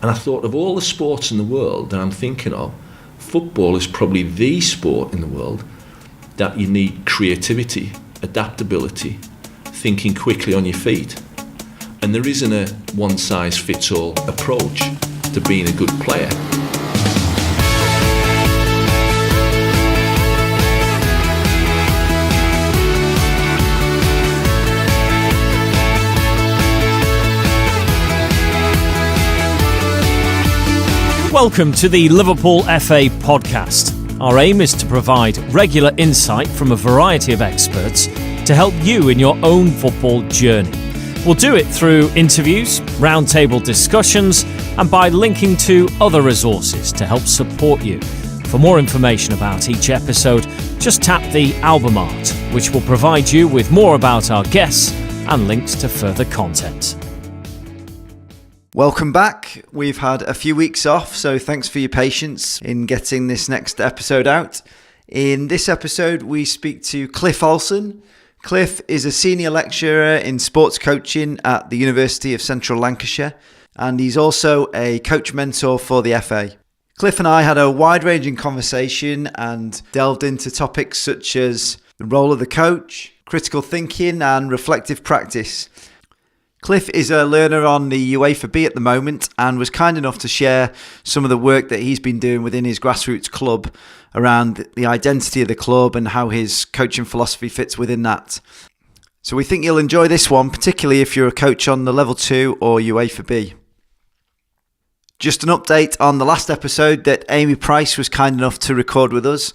And I thought, of all the sports in the world that I'm thinking of, football is probably the sport in the world that you need creativity, adaptability, thinking quickly on your feet. And there isn't a one-size-fits-all approach to being a good player. Welcome to the Liverpool FA podcast. Our aim is to provide regular insight from a variety of experts to help you in your own football journey. We'll do it through interviews, roundtable discussions, and by linking to other resources to help support you. For more information about each episode, just tap the album art, which will provide you with more about our guests and links to further content. Welcome back. We've had a few weeks off, so thanks for your patience in getting this next episode out. In this episode, we speak to Cliff Olsson. Cliff is a senior lecturer in sports coaching at the University of Central Lancashire, and he's also a coach mentor for the FA. Cliff and I had a wide-ranging conversation and delved into topics such as the role of the coach, critical thinking, and reflective practice. Cliff is a learner on the UEFA B at the moment and was kind enough to share some of the work that he's been doing within his grassroots club around the identity of the club and how his coaching philosophy fits within that. So we think you'll enjoy this one, particularly if you're a coach on the Level 2 or UEFA B. Just an update on the last episode that Amy Price was kind enough to record with us.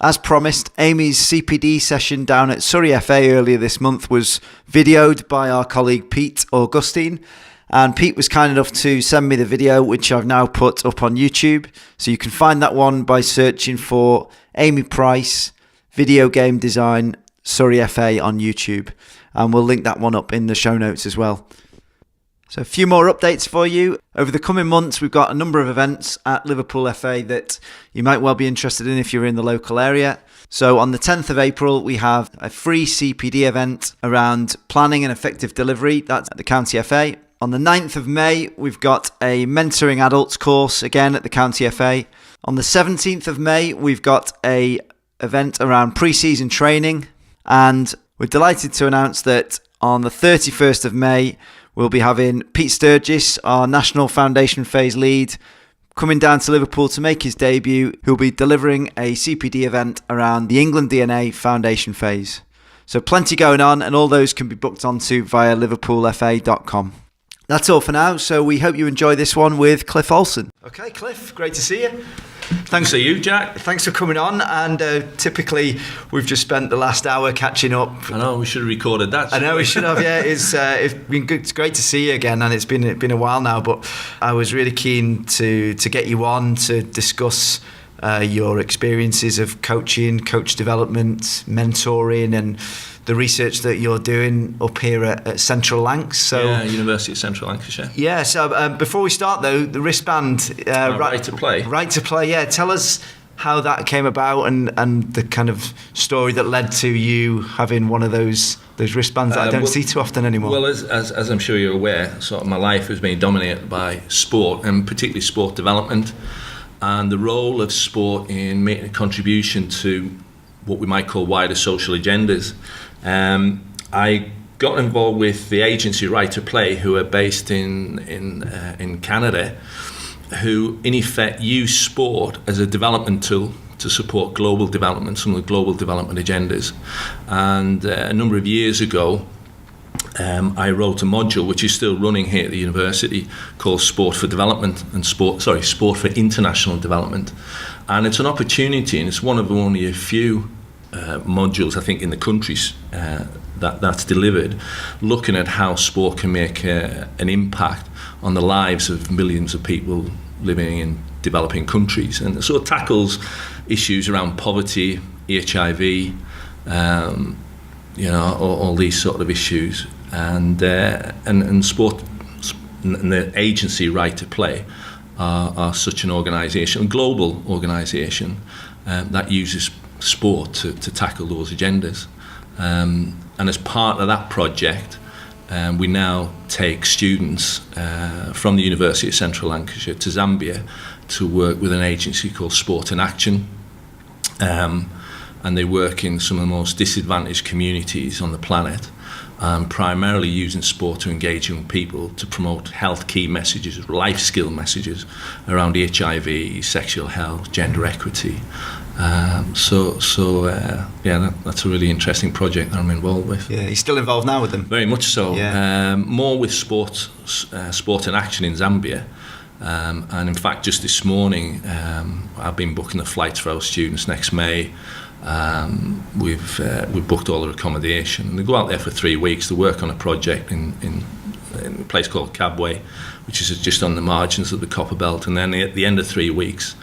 As promised, Amy's CPD session down at Surrey FA earlier this month was videoed by our colleague Pete Augustine, and Pete was kind enough to send me the video, which I've now put up on YouTube. So you can find that one by searching for Amy Price Video Game Design Surrey FA on YouTube, and we'll link that one up in the show notes as well. So a few more updates for you. Over the coming months, we've got a number of events at Liverpool FA that you might well be interested in if you're in the local area. So on the 10th of April, we have a free CPD event around planning and effective delivery. That's at the County FA. On the 9th of May, we've got a mentoring adults course, again at the County FA. On the 17th of May, we've got a event around pre-season training. And we're delighted to announce that on the 31st of May, we'll be having Pete Sturgis, our National Foundation Phase lead, coming down to Liverpool to make his debut, who'll be delivering a CPD event around the England DNA Foundation Phase. So plenty going on, and all those can be booked onto via liverpoolfa.com. That's all for now, so we hope you enjoy this one with Cliff Olsson. Okay, Cliff, great to see you. Thanks to you, Jack. Thanks for coming on, and typically we've just spent the last hour catching up. I know, we should have recorded that. I know we should have, yeah. It's been good. It's great to see you again, and it's been a while now, but I was really keen to get you on to discuss your experiences of coaching, coach development, mentoring, and the research that you're doing up here at Central Lancs. So, yeah, University of Central Lancashire. Yeah, so before we start though, the wristband... right to play. Right to play, yeah. Tell us how that came about and the kind of story that led to you having one of those wristbands that I don't see too often anymore. Well, as I'm sure you're aware, sort of my life has been dominated by sport, and particularly sport development, and the role of sport in making a contribution to what we might call wider social agendas. I got involved with the agency Right to Play, who are based in Canada, who in effect use sport as a development tool to support global development, some of the global development agendas. And a number of years ago, I wrote a module which is still running here at the university called Sport for Development and Sport for International Development. And it's an opportunity, and it's one of only a few modules, I think, in the countries that's delivered, looking at how sport can make an impact on the lives of millions of people living in developing countries. And so it tackles issues around poverty, HIV, all these sort of issues. And sport and the agency Right to Play are such an organisation, a global organisation that uses sport to tackle those agendas. And as part of that project, we now take students from the University of Central Lancashire to Zambia to work with an agency called Sport in Action. And they work in some of the most disadvantaged communities on the planet, primarily using sport to engage young people to promote health key messages, life skill messages around HIV, sexual health, gender equity. That's a really interesting project that I'm involved with. Yeah, he's still involved now with them? Very much so. Yeah. More with sport in action in Zambia. And in fact, just this morning, I've been booking the flights for our students next May. We've booked all their accommodation, and they go out there for 3 weeks to work on a project in a place called Kabwe, which is just on the margins of the Copper Belt. And then at the end of 3 weeks,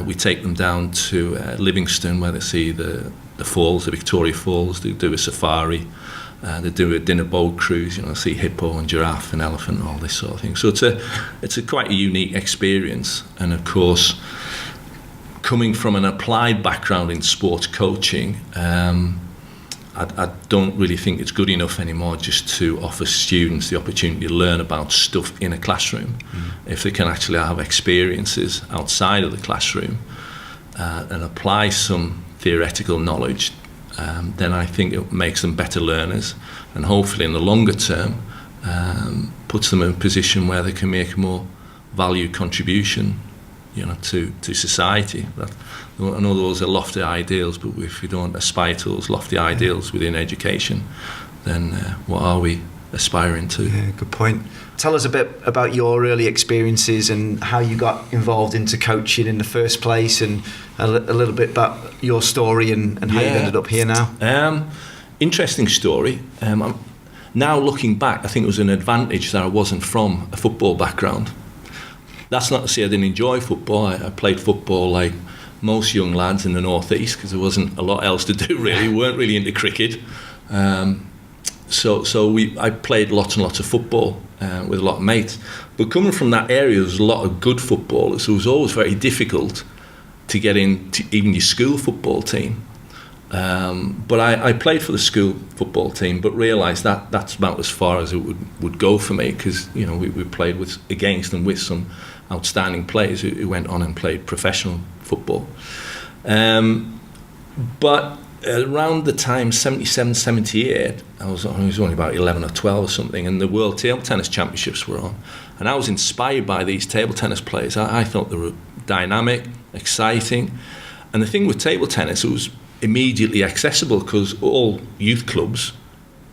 we take them down to Livingston, where they see the falls, the Victoria Falls. They do a safari. They do a dinner boat cruise, see hippo and giraffe and elephant and all this sort of thing. So it's a quite a unique experience. And of course, coming from an applied background in sports coaching, I don't really think it's good enough anymore just to offer students the opportunity to learn about stuff in a classroom. If they can actually have experiences outside of the classroom and apply some theoretical knowledge, then I think it makes them better learners, and hopefully in the longer term puts them in a position where they can make a more valued contribution to society. I know those are lofty ideals, but if we don't aspire to those lofty ideals within education, then what are we aspiring to? Yeah, good point. Tell us a bit about your early experiences and how you got involved into coaching in the first place, and a little bit about your story and how you've ended up here now. Interesting story. Now looking back, I think it was an advantage that I wasn't from a football background. That's not to say I didn't enjoy football. I played football like most young lads in the northeast because there wasn't a lot else to do really. We weren't really into cricket. So I played lots and lots of football with a lot of mates. But coming from that area, there was a lot of good footballers. So it was always very difficult to get into even your school football team. But I played for the school football team, but realised that that's about as far as it would go for me, because we played against and with some outstanding players who went on and played professional football. But around the time 77, 78, I was only about 11 or 12 or something, and the World Table Tennis Championships were on, and I was inspired by these table tennis players. I thought they were dynamic, exciting, and the thing with table tennis, it was immediately accessible because all youth clubs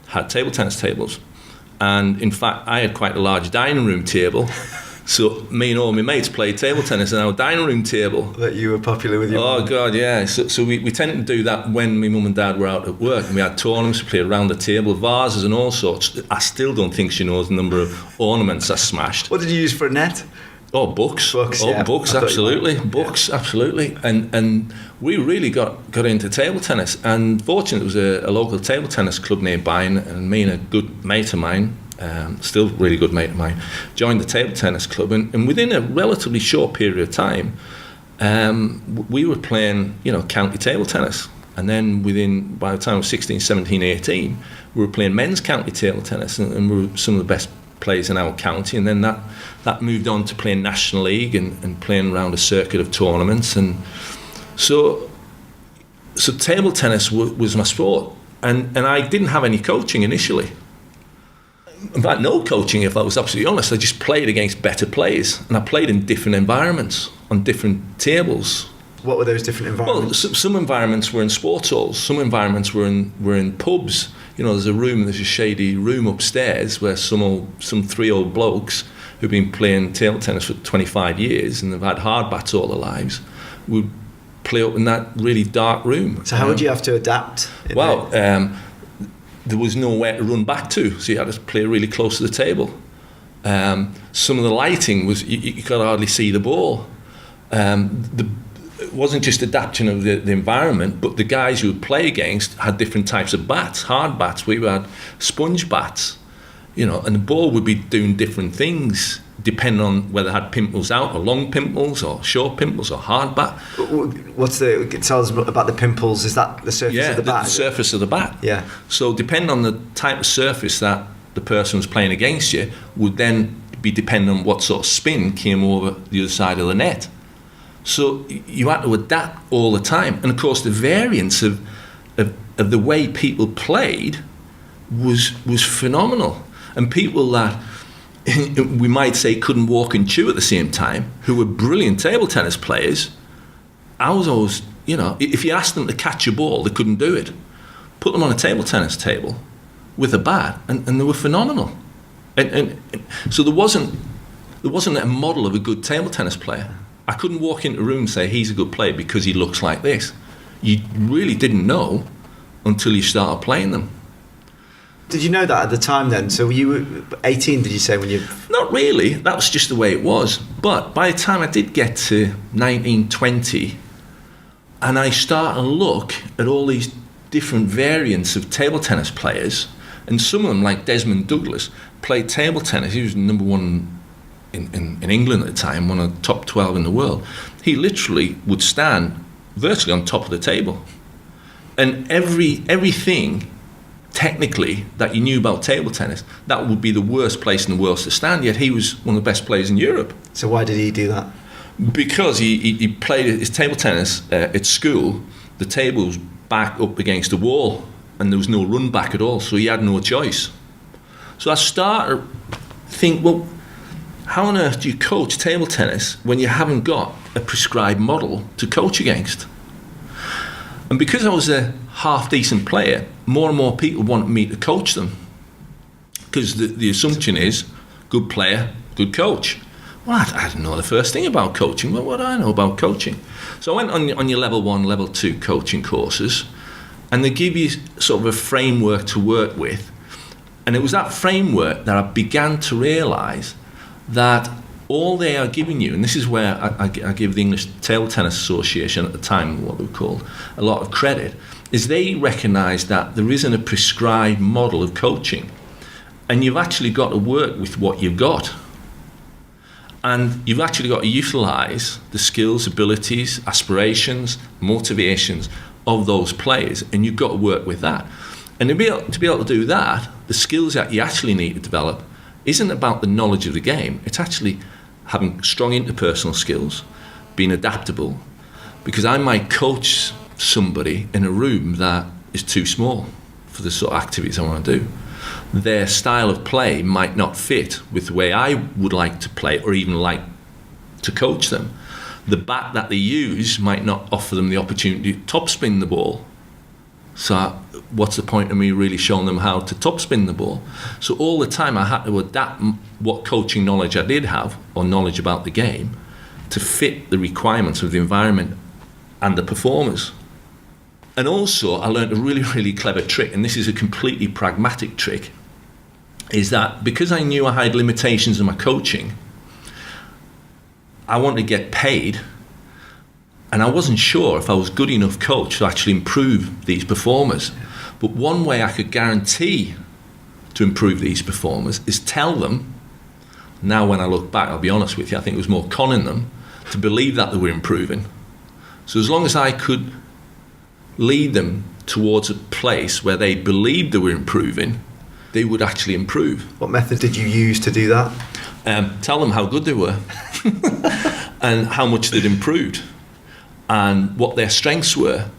had table tennis tables, and in fact I had quite a large dining room table. So me and all my mates played table tennis on our dining room table. That you were popular with your mum. God, yeah. So we tended to do that when my mum and dad were out at work, and we had tournaments, we played around the table, vases and all sorts. I still don't think she knows the number of ornaments I smashed. What did you use for a net? Oh, books. Books, absolutely. Books, absolutely. And we really got into table tennis. And fortunately, there was a local table tennis club nearby, and me and a good mate of mine, still really good mate of mine, joined the table tennis club. And within a relatively short period of time, we were playing, county table tennis. And then by the time I was 16, 17, 18, we were playing men's county table tennis, and we were some of the best players in our county. And then that moved on to playing National League and playing around a circuit of tournaments. And so table tennis was my sport. And I didn't have any coaching initially. In fact, no coaching, if I was absolutely honest. I just played against better players, and I played in different environments, on different tables. What were those different environments? Well, some environments were in sports halls, some environments were in pubs. There's a shady room upstairs where some 3 old blokes who've been playing table tennis for 25 years and they've had hard bats all their lives would play up in that really dark room. So how would you have to adapt? There was nowhere to run back to, so you had to play really close to the table. Some of the lighting was, you could hardly see the ball. It wasn't just adaptation of the environment, but the guys you would play against had different types of bats, hard bats. We had sponge bats, and the ball would be doing different things depending on whether it had pimples out, or long pimples, or short pimples, or hard bat. Tell us about the pimples. Is that the surface of the bat? Yeah, the surface of the bat. Yeah. So depending on the type of surface that the person who's playing against you would then be dependent on what sort of spin came over the other side of the net. So you had to adapt all the time. And of course the variance of the way people played was phenomenal. And people that we might say couldn't walk and chew at the same time, who were brilliant table tennis players, I was always, if you asked them to catch a ball, they couldn't do it. Put them on a table tennis table with a bat, and they were phenomenal. And so there wasn't a model of a good table tennis player. I couldn't walk into a room and say he's a good player because he looks like this. You really didn't know until you started playing them. Did you know that at the time then? So you were 18, did you say, when you... Not really. That was just the way it was. But by the time I did get to 19, 20, and I started to look at all these different variants of table tennis players, and some of them, like Desmond Douglas, played table tennis. He was number one in England at the time, one of the top 12 in the world. He literally would stand virtually on top of the table. And everything technically that you knew about table tennis, that would be the worst place in the world to stand, yet he was one of the best players in Europe. So why did he do that? Because he played his table tennis at school. The table was back up against the wall and there was no run back at all, so he had no choice. So I started to think, well, how on earth do you coach table tennis when you haven't got a prescribed model to coach against? And because I was a half-decent player, more and more people wanted me to coach them. Because the assumption is, good player, good coach. Well, I didn't know the first thing about coaching. Well, what do I know about coaching? So I went on your level 1, level 2 coaching courses, and they give you sort of a framework to work with. And it was that framework that I began to realise that all they are giving you, and this is where I give the English Table Tennis Association at the time, what they were called, a lot of credit, is they recognise that there isn't a prescribed model of coaching, and you've actually got to work with what you've got. And you've actually got to utilise the skills, abilities, aspirations, motivations of those players, and you've got to work with that. And to be able to do that, the skills that you actually need to develop isn't about the knowledge of the game. It's actually having strong interpersonal skills, being adaptable, because I might coach somebody in a room that is too small for the sort of activities I want to do. Their style of play might not fit with the way I would like to play or even like to coach them. The bat that they use might not offer them the opportunity to topspin the ball. So what's the point of me really showing them how to topspin the ball? So all the time I had to adapt what coaching knowledge I did have, or knowledge about the game, to fit the requirements of the environment and the performers. And also I learned a really, really clever trick, and this is a completely pragmatic trick, is that because I knew I had limitations in my coaching, I wanted to get paid, and I wasn't sure if I was good enough coach to actually improve these performers. But one way I could guarantee to improve these performers is tell them, now when I look back, I'll be honest with you, I think it was more conning them to believe that they were improving. So as long as I could lead them towards a place where they believed they were improving, they would actually improve. What method did you use to do that? Tell them how good they were and how much they'd improved and what their strengths were.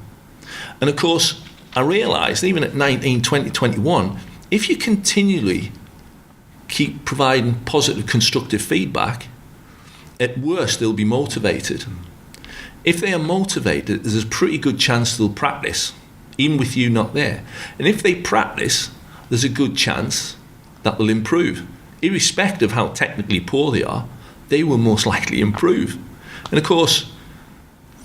And of course, I realised even at 19, 20, 21, if you continually keep providing positive, constructive feedback, at worst, they'll be motivated. If they are motivated, there's a pretty good chance they'll practice, even with you not there. And if they practice, there's a good chance that they'll improve. Irrespective of how technically poor they will most likely improve. And of course,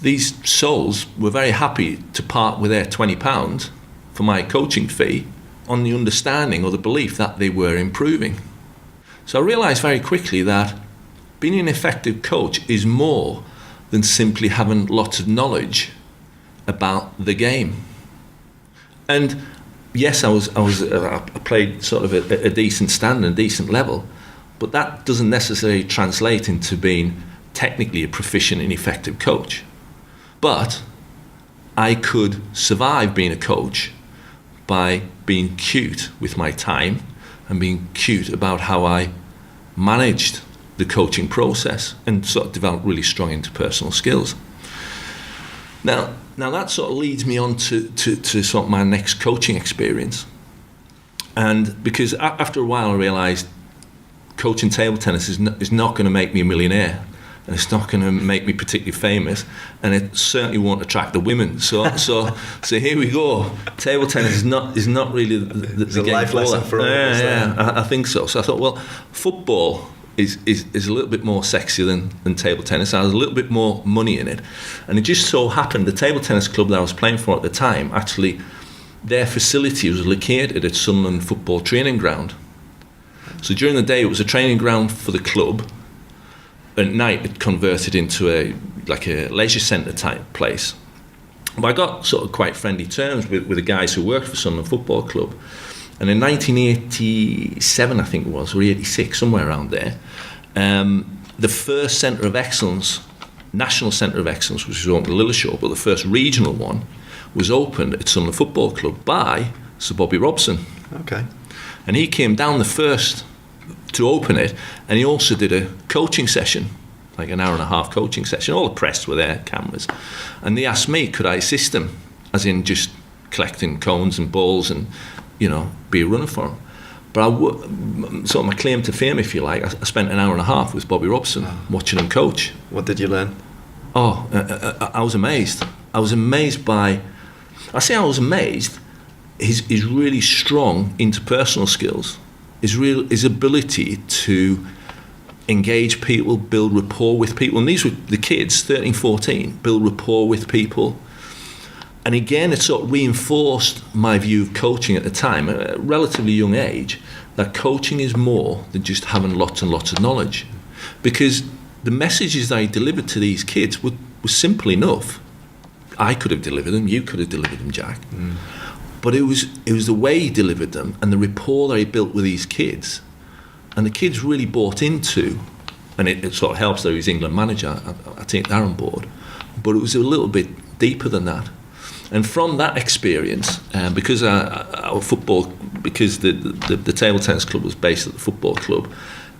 these souls were very happy to part with their £20 for my coaching fee on the understanding or the belief that they were improving. So I realised very quickly that being an effective coach is more than simply having lots of knowledge about the game. And yes, I played sort of a decent standard, a decent level, but that doesn't necessarily translate into being technically a proficient and effective coach. But I could survive being a coach by being cute with my time and being cute about how I managed the coaching process and sort of developed really strong interpersonal skills. Now that sort of leads me on to sort of my next coaching experience. And because after a while I realised coaching table tennis is not going to make me a millionaire, and it's not going to make me particularly famous, and it certainly won't attract the women. So here we go. Table tennis is not really the game life lesson for all of us. I think so. So I thought, well, football is a little bit more sexy than table tennis. There's a little bit more money in it, and it just so happened the table tennis club that I was playing for at the time, actually, their facility was located at Sunderland Football Training Ground. So during the day it was a training ground for the club. At night it converted into a leisure centre type place. But I got sort of quite friendly terms with the guys who worked for Sunderland Football Club. And in 1987, I think it was, or 86, somewhere around there, the first centre of excellence, national centre of excellence, which was opened at Lilleshall, but the first regional one was opened at Sunderland Football Club by Sir Bobby Robson. Okay. And he came down the first to open it, and he also did a coaching session, like an hour and a half coaching session. All the press were there, cameras, and they asked me, could I assist him, as in just collecting cones and balls and, be a runner for him. But sort of my claim to fame, if you like, I spent an hour and a half with Bobby Robson watching him coach. What did you learn? I was amazed. I was amazed his really strong interpersonal skills, his ability to engage people, build rapport with people. And these were the kids, 13, 14, build rapport with people. And again, it sort of reinforced my view of coaching at the time, at a relatively young age, that coaching is more than just having lots and lots of knowledge. Because the messages that I delivered to these kids were simple enough. I could have delivered them, you could have delivered them, Jack. But it was the way he delivered them and the rapport that he built with these kids. And the kids really bought into, and it sort of helps that he's England manager, I take that on board, but it was a little bit deeper than that. And from that experience, because our football, because the table tennis club was based at the football club,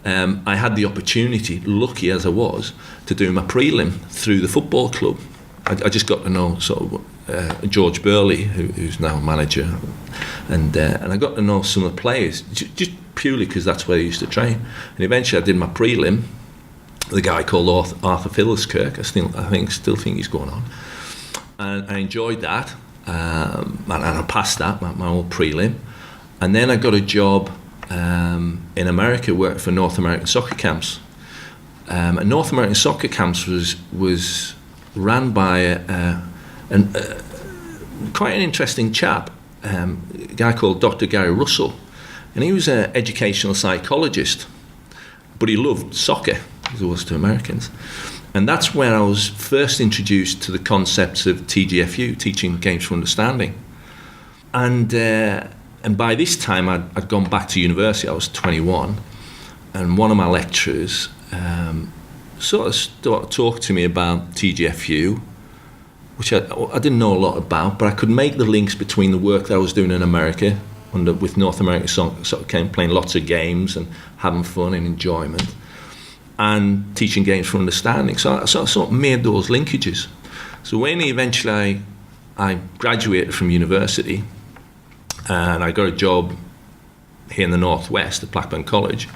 I had the opportunity, lucky as I was, to do my prelim through the football club. I just got to know sort of George Burley, who's now a manager, and I got to know some of the players just purely because that's where I used to train. And eventually I did my prelim with a guy called Arthur Fiddleskirk. I still think he's going on, and I enjoyed that, and I passed that my old prelim, and then I got a job in America, worked for North American soccer camps, and North American soccer camps was ran by quite an interesting chap, a guy called Dr. Gary Russell, and he was an educational psychologist, but he loved soccer, as it was to Americans. And that's where I was first introduced to the concepts of TGFU, Teaching Games for Understanding. And by this time I'd gone back to university. I was 21, and one of my lecturers sort of started talking to me about TGFU, which I didn't know a lot about, but I could make the links between the work that I was doing in America with North American soccer camp, playing lots of games and having fun and enjoyment, and teaching games for understanding. So I sort of made those linkages. So when eventually I graduated from university and I got a job here in the Northwest at Blackburn College,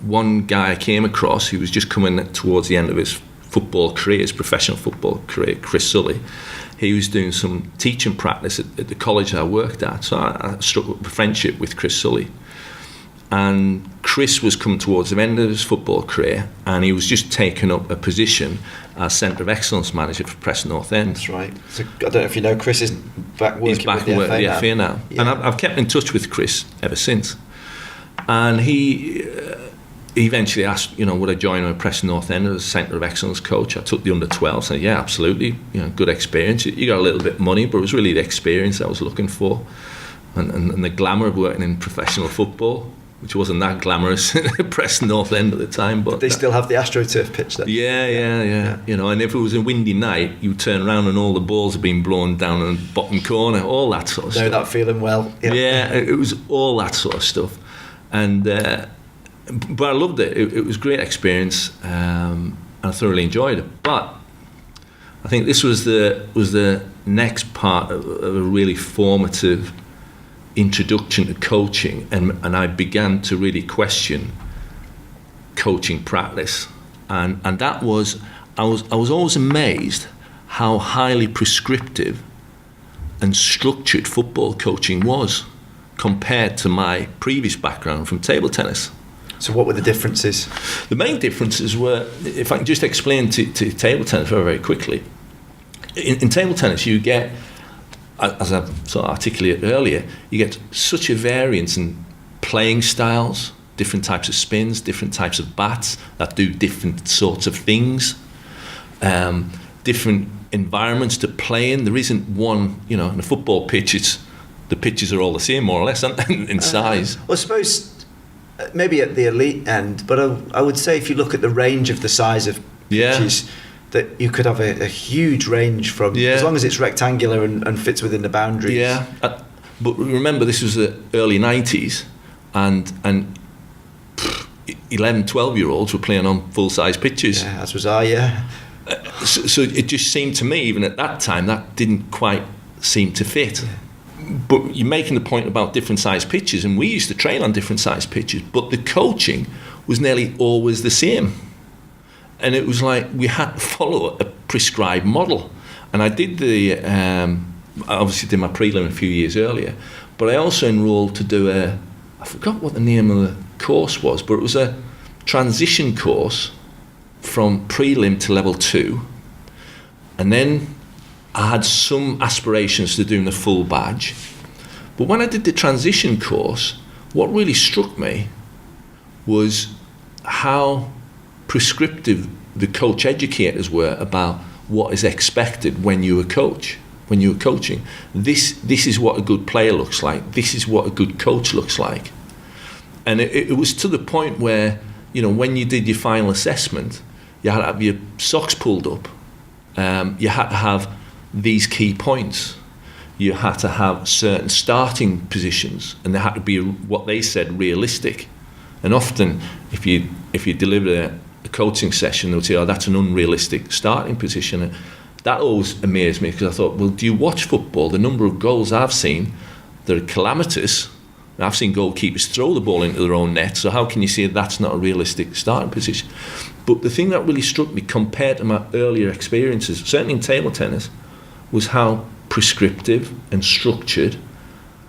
one guy I came across who was just coming towards the end of his football career, his professional football career, Chris Sully. He was doing some teaching practice at the college I worked at. So I struck up a friendship with Chris Sully. And Chris was coming towards the end of his football career, and he was just taking up a position as Centre of Excellence Manager for Preston North End. That's right. So I don't know if you know, Chris is back working with the FA now. Yeah. And I've kept in touch with Chris ever since. And he eventually asked, would I join at Preston North End as a Centre of Excellence coach? I took the under-12, said, yeah, absolutely, good experience. You got a little bit of money, but it was really the experience I was looking for, and the glamour of working in professional football. which wasn't that glamorous, Preston North End at the time. But they still have the AstroTurf pitch then? Yeah. You know, and if it was a windy night, you turn around and all the balls had been blown down in the bottom corner, all that sort of stuff. Know that feeling well. Yeah, it was all that sort of stuff. And but I loved it. It was a great experience, and I thoroughly enjoyed it. But I think this was the next part of a really formative introduction to coaching, and I began to really question coaching practice, and that was I was always amazed how highly prescriptive and structured football coaching was compared to my previous background from table tennis. So what were the differences? The main differences were, if I can just explain to table tennis very, very quickly. In table tennis, you get, as I sort of articulated earlier, you get such a variance in playing styles, different types of spins, different types of bats that do different sorts of things, different environments to play in. There isn't one, you know, in a football pitch, the pitches are all the same, more or less, aren't they, in size. Well, I suppose maybe at the elite end, but I would say if you look at the range of the size of pitches, that you could have a huge range from, as long as it's rectangular and fits within the boundaries. Yeah, but remember this was the early 90s, and 11, 12-year-olds were playing on full-size pitches. Yeah, as was I, So it just seemed to me, even at that time, that didn't quite seem to fit. Yeah. But you're making the point about different size pitches, and we used to train on different size pitches, but the coaching was nearly always the same. And it was like we had to follow a prescribed model. And I did I obviously did my prelim a few years earlier, but I also enrolled to do I forgot what the name of the course was, but it was a transition course from prelim to level 2. And then I had some aspirations to doing the full badge. But when I did the transition course, what really struck me was how prescriptive the coach educators were about what is expected when you're coaching. This is what a good player looks like. This is what a good coach looks like. And it was to the point where, you know, when you did your final assessment, you had to have your socks pulled up. You had to have these key points. You had to have certain starting positions, and they had to be what they said realistic. And often, if you deliver a coaching session, they would say, "Oh, that's an unrealistic starting position." And that always amazed me, because I thought, well, do you watch football? The number of goals I've seen, they're calamitous. I've seen goalkeepers throw the ball into their own net, so how can you say that's not a realistic starting position? But the thing that really struck me compared to my earlier experiences, certainly in table tennis, was how prescriptive and structured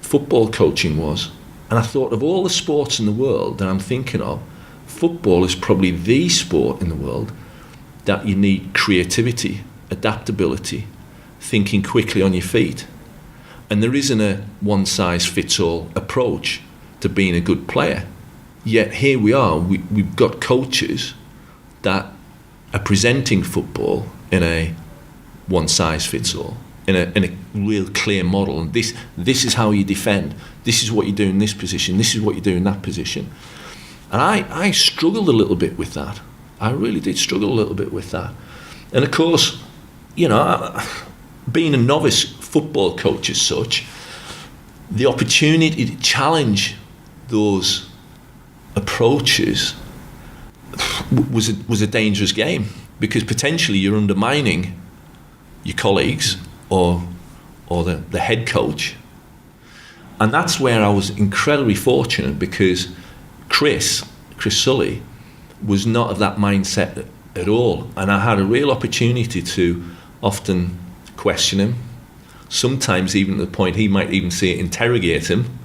football coaching was. And I thought, of all the sports in the world that I'm thinking of, football is probably the sport in the world that you need creativity, adaptability, thinking quickly on your feet. And there isn't a one-size-fits-all approach to being a good player. Yet here we are, we've got coaches that are presenting football in a one-size-fits-all, in a real clear model. And this is how you defend. This is what you do in this position. This is what you do in that position. And I struggled a little bit with that. I really did struggle a little bit with that. And of course, you know, being a novice football coach as such, the opportunity to challenge those approaches was a dangerous game, because potentially you're undermining your colleagues or the head coach. And that's where I was incredibly fortunate, because Chris Sully was not of that mindset at all, and I had a real opportunity to often question him, sometimes even to the point he might even say interrogate him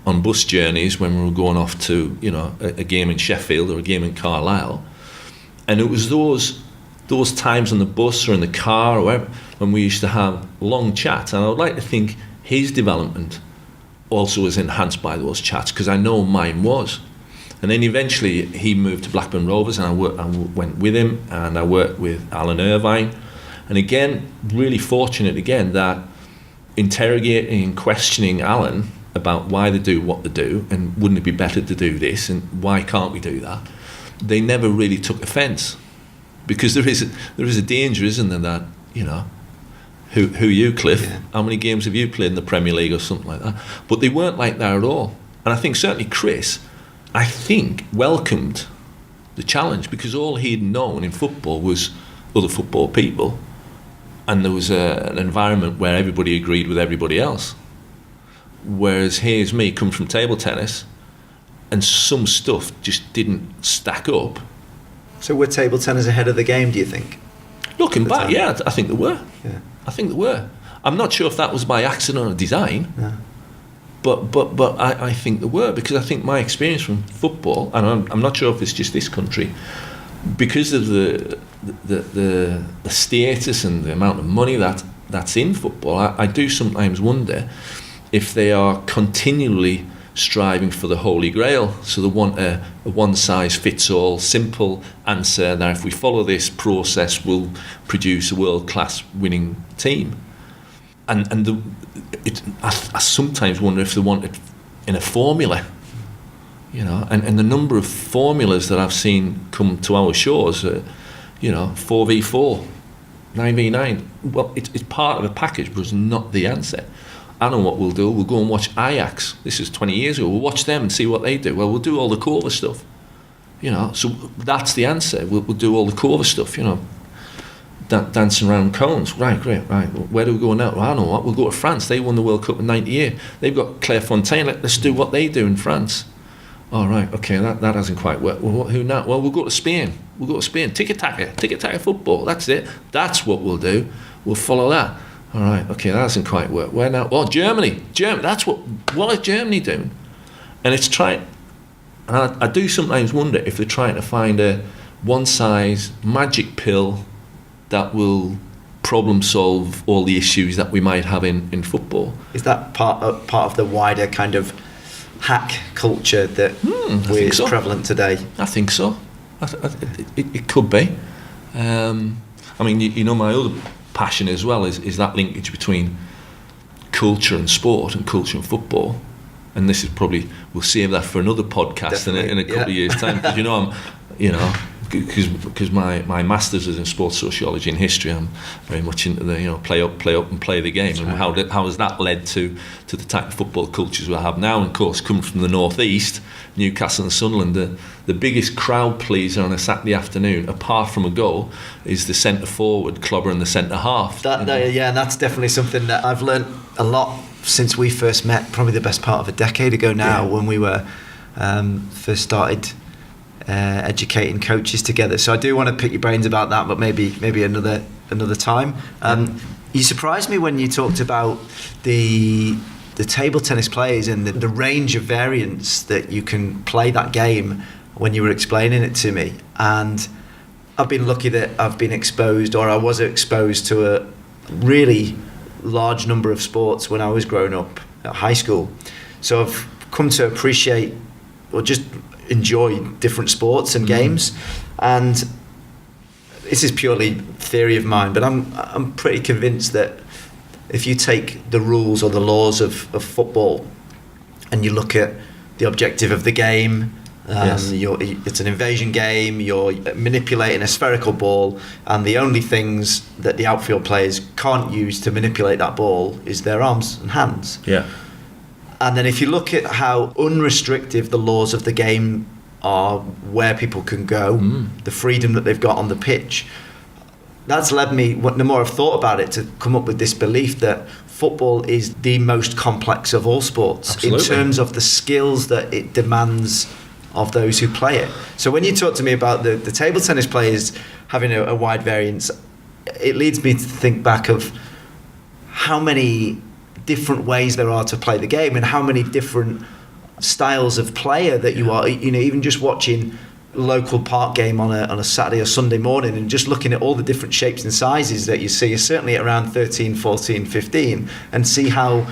on bus journeys when we were going off to, you know, a game in Sheffield or a game in Carlisle. And it was those times on the bus or in the car or wherever, when we used to have long chats, and I would like to think his development also was enhanced by those chats, because I know mine was. And then eventually he moved to Blackburn Rovers, and I went with him, and I worked with Alan Irvine. And again, really fortunate again that interrogating and questioning Alan about why they do what they do, and wouldn't it be better to do this, and why can't we do that, they never really took offence. Because there is a danger, isn't there, that, you know, who are you, Cliff? Yeah. How many games have you played in the Premier League or something like that? But they weren't like that at all. And I think certainly Chris, I think, welcomed the challenge, because all he'd known in football was other football people, and there was an environment where everybody agreed with everybody else. Whereas here's me, come from table tennis, and some stuff just didn't stack up. So were table tennis ahead of the game, do you think? Looking back, yeah, I think they were. Yeah. I think they were. I'm not sure if that was by accident or design, but I think they were, because I think my experience from football, and I'm not sure if it's just this country, because of the status and the amount of money that's in football, I do sometimes wonder if they are continually striving for the holy grail. So they want a one-size-fits-all simple answer that if we follow this process, we'll produce a world-class winning team. And I sometimes wonder if they want it in a formula, you know. And the number of formulas that I've seen come to our shores, you know, 4v4, 9v9. Well, it's part of a package, but it's not the answer. I know what we'll do. We'll go and watch Ajax. This is 20 years ago. We'll watch them and see what they do. Well, we'll do all the cover stuff, you know. So that's the answer. We'll do all the cover stuff, you know. Dancing around cones. Right, great, right. Where do we go now? Well, I know what. We'll go to France. They won the World Cup in '98. They've got Clairefontaine. Let's do what they do in France. All right, okay, that hasn't quite worked. Well, who now? Well, we'll go to Spain. We'll go to Spain. Tiki-taka football. That's it. That's what we'll do. We'll follow that. All right, okay, that hasn't quite worked. Where now? Oh, Germany. That's what is Germany doing? And it's trying. And I do sometimes wonder if they're trying to find a one-size magic pill that will problem solve all the issues that we might have in football. Is that part of the wider kind of hack culture that is prevalent today? I think so. It could be. I mean, you know, my other passion as well is that linkage between culture and sport and culture and football. And this is probably, we'll save that for another podcast in a couple of years' time, because you know because my master's is in sports sociology and history. I'm very much into the, you know, play up and play the game. That's and right. How has that led to the type of football cultures we have now? And of course, coming from the northeast, Newcastle and Sunderland, the biggest crowd pleaser on a Saturday afternoon, apart from a goal, is the centre forward clobbering the centre half. Yeah, and that's definitely something that I've learnt a lot since we first met, probably the best part of a decade ago now, when we were first started educating coaches together. So I do want to pick your brains about that, but maybe another time. You surprised me when you talked about the table tennis players and the range of variants that you can play that game when you were explaining it to me. And I've been lucky that I've been exposed, or I was exposed to a really large number of sports when I was growing up at high school. So I've come to appreciate or just enjoy different sports and games. And this is purely theory of mine, but I'm pretty convinced that if you take the rules or the laws of football and you look at the objective of the game, it's an invasion game, you're manipulating a spherical ball, and the only things that the outfield players can't use to manipulate that ball is their arms and hands. Yeah. And then if you look at how unrestrictive the laws of the game are, where people can go, the freedom that they've got on the pitch, that's led me, the more I've thought about it, to come up with this belief that football is the most complex of all sports. Absolutely. In terms of the skills that it demands of those who play it. So when you talk to me about the table tennis players having a wide variance, it leads me to think back of how many different ways there are to play the game and how many different styles of player that you are, you know, even just watching local park game on a Saturday or Sunday morning and just looking at all the different shapes and sizes that you see, certainly at around 13, 14, 15, and see how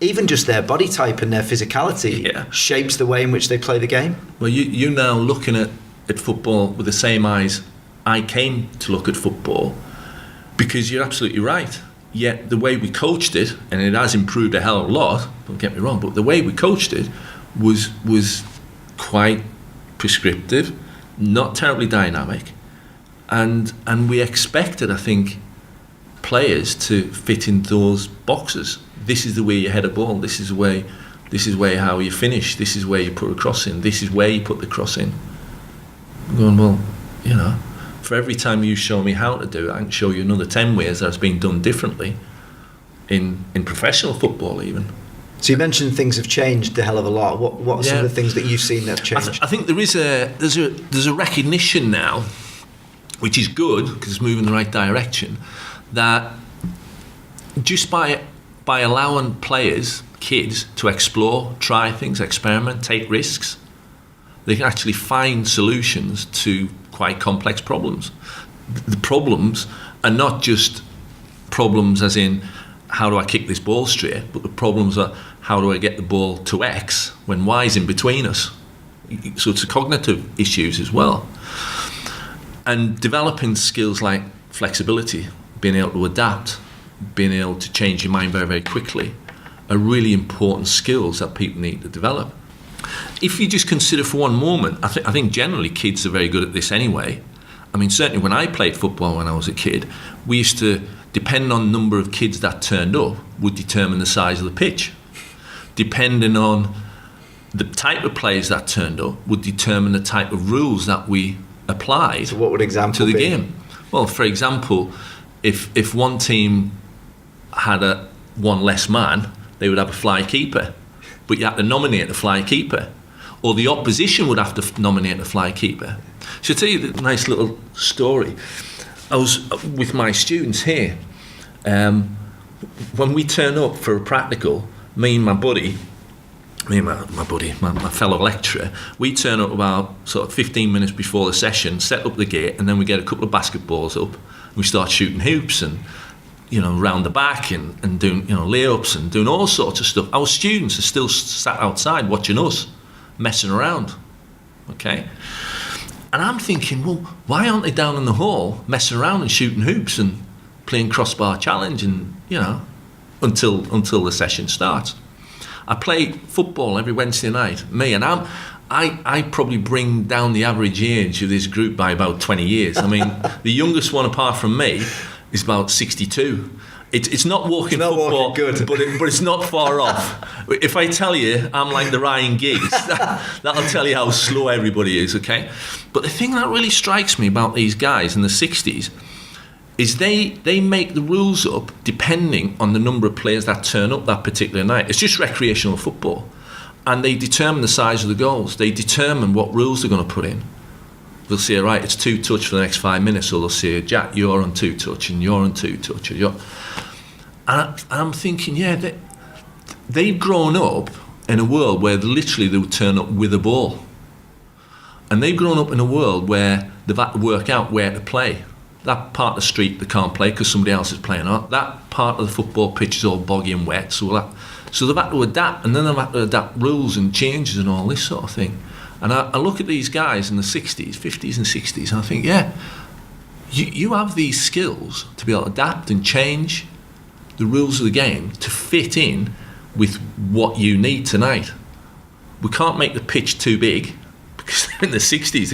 even just their body type and their physicality shapes the way in which they play the game. Well, you now looking at football with the same eyes I came to look at football, because you're absolutely right. Yet the way we coached it, and it has improved a hell of a lot, don't get me wrong, but the way we coached it was quite prescriptive, not terribly dynamic, and we expected, I think, players to fit in those boxes. This is the way you head a ball, this is where how you finish, this is where you put a cross in, this is where you put the cross in. I'm going, well, you know, for every time you show me how to do it, I can show you another 10 ways that it's been done differently in professional football even. So you mentioned things have changed a hell of a lot. What are some of the things that you've seen that have changed? I think there's a recognition now, which is good because it's moving in the right direction, that just by allowing players, kids, to explore, try things, experiment, take risks, they can actually find solutions to quite complex problems. The problems are not just problems as in how do I kick this ball straight, but the problems are how do I get the ball to X when Y is in between us. So it's a cognitive issues as well. And developing skills like flexibility, being able to adapt, being able to change your mind very, very quickly are really important skills that people need to develop. If you just consider for one moment, I think generally kids are very good at this anyway. I mean, certainly when I played football when I was a kid, we used to, depending on the number of kids that turned up, would determine the size of the pitch. Depending on the type of players that turned up, would determine the type of rules that we applied so what would example to the be? game. Well, for example, if one team had one less man, they would have a fly keeper. But you have to nominate a fly keeper, or the opposition would have to nominate a fly keeper. So I'll tell you a nice little story. I was with my students here. When we turn up for a practical, me and my fellow lecturer, we turn up about sort of 15 minutes before the session, set up the gate, and then we get a couple of basketballs up, and we start shooting hoops and, you know, round the back and doing, you know, layups and doing all sorts of stuff. Our students are still sat outside watching us, messing around, okay? And I'm thinking, well, why aren't they down in the hall messing around and shooting hoops and playing crossbar challenge and, you know, until the session starts? I play football every Wednesday night, and I probably bring down the average age of this group by about 20 years. I mean, the youngest one apart from me is about 62. It's not walking football, walking good. but it's not far off. If I tell you I'm like the Ryan Giggs, that'll tell you how slow everybody is, okay? But the thing that really strikes me about these guys in the 60s is they make the rules up depending on the number of players that turn up that particular night. It's just recreational football. And they determine the size of the goals. They determine what rules they're going to put in. They'll say, right, it's 2-touch for the next 5 minutes, or they'll say, Jack, you're on 2-touch, and you're on 2-touch. And I'm thinking, yeah, they've grown up in a world where literally they would turn up with a ball. And they've grown up in a world where they've had to work out where to play. That part of the street they can't play because somebody else is playing on. That part of the football pitch is all boggy and wet. So they've had to adapt, and then they've had to adapt rules and changes and all this sort of thing. And I look at these guys in the 60s, 50s and 60s, and I think, yeah, you have these skills to be able to adapt and change the rules of the game to fit in with what you need tonight. We can't make the pitch too big because in the 60s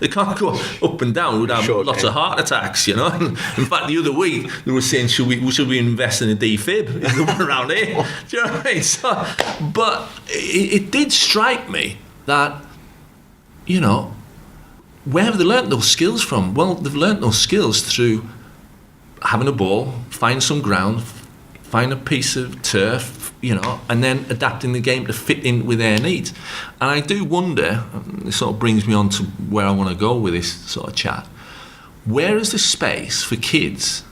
they can't go up and down. We'd have lots of heart attacks, you know. In fact, the other week they were saying, should we invest in a defib? Is the one around here? Do you know what I mean? So, but it did strike me that, you know, where have they learnt those skills from? Well, they've learnt those skills through having a ball, find some ground, find a piece of turf, you know, and then adapting the game to fit in with their needs. And I do wonder, this sort of brings me on to where I want to go with this sort of chat, where is the space for kids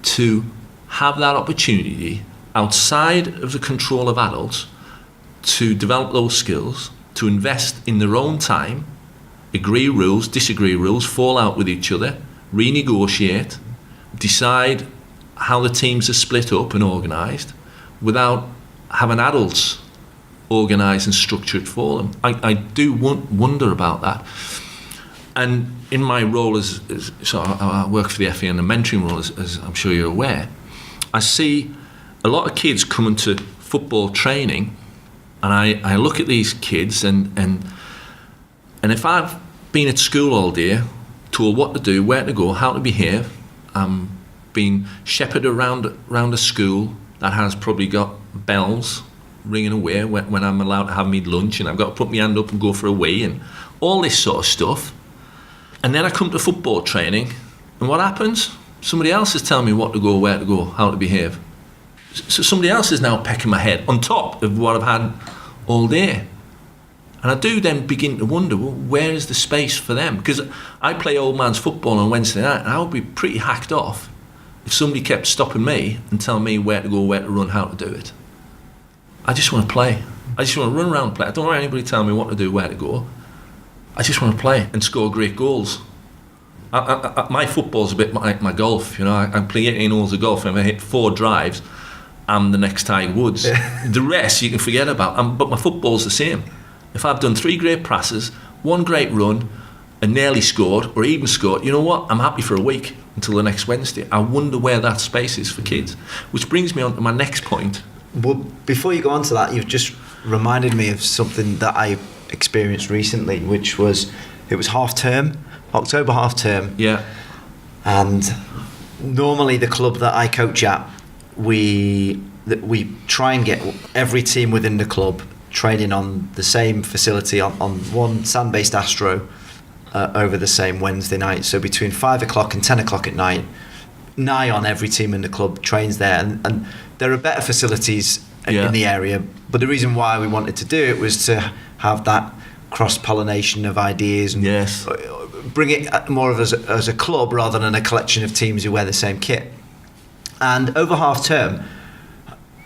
to have that opportunity outside of the control of adults to develop those skills, to invest in their own time, agree rules, disagree rules, fall out with each other, renegotiate, decide how the teams are split up and organised without having adults organise and structure it for them. I do wonder about that. And in my role so I work for the FA in the mentoring role, as I'm sure you're aware, I see a lot of kids coming to football training, and I look at these kids, and if I've been at school all day, told what to do, where to go, how to behave, I'm being shepherded around a school that has probably got bells ringing away when I'm allowed to have me lunch, and I've got to put my hand up and go for a wee, and all this sort of stuff. And then I come to football training, and what happens? Somebody else is telling me what to go, where to go, how to behave. So somebody else is now pecking my head on top of what I've had all day. And I do then begin to wonder, well, where is the space for them? Because I play old man's football on Wednesday night, and I would be pretty hacked off if somebody kept stopping me and telling me where to go, where to run, how to do it. I just want to play. I just want to run around and play. I don't want anybody telling me what to do, where to go. I just want to play and score great goals. My football's a bit like my golf. You know, I play 18 holes of golf, and if I hit 4 drives, I'm the next Tiger Woods. The rest you can forget about. But my football's the same. If I've done 3 great passes, 1 great run, and nearly scored or even scored, you know what? I'm happy for a week until the next Wednesday. I wonder where that space is for kids. Which brings me on to my next point. Well, before you go on to that, you've just reminded me of something that I experienced recently, which was, it was half term, October half term. Yeah. And normally the club that I coach at, we try and get every team within the club training on the same facility on one sand-based Astro over the same Wednesday night. So between 5 o'clock and 10 o'clock at night, nigh on every team in the club trains there, and there are better facilities in the area. But the reason why we wanted to do it was to have that cross-pollination of ideas and bring it more of as a club rather than a collection of teams who wear the same kit. And over half term,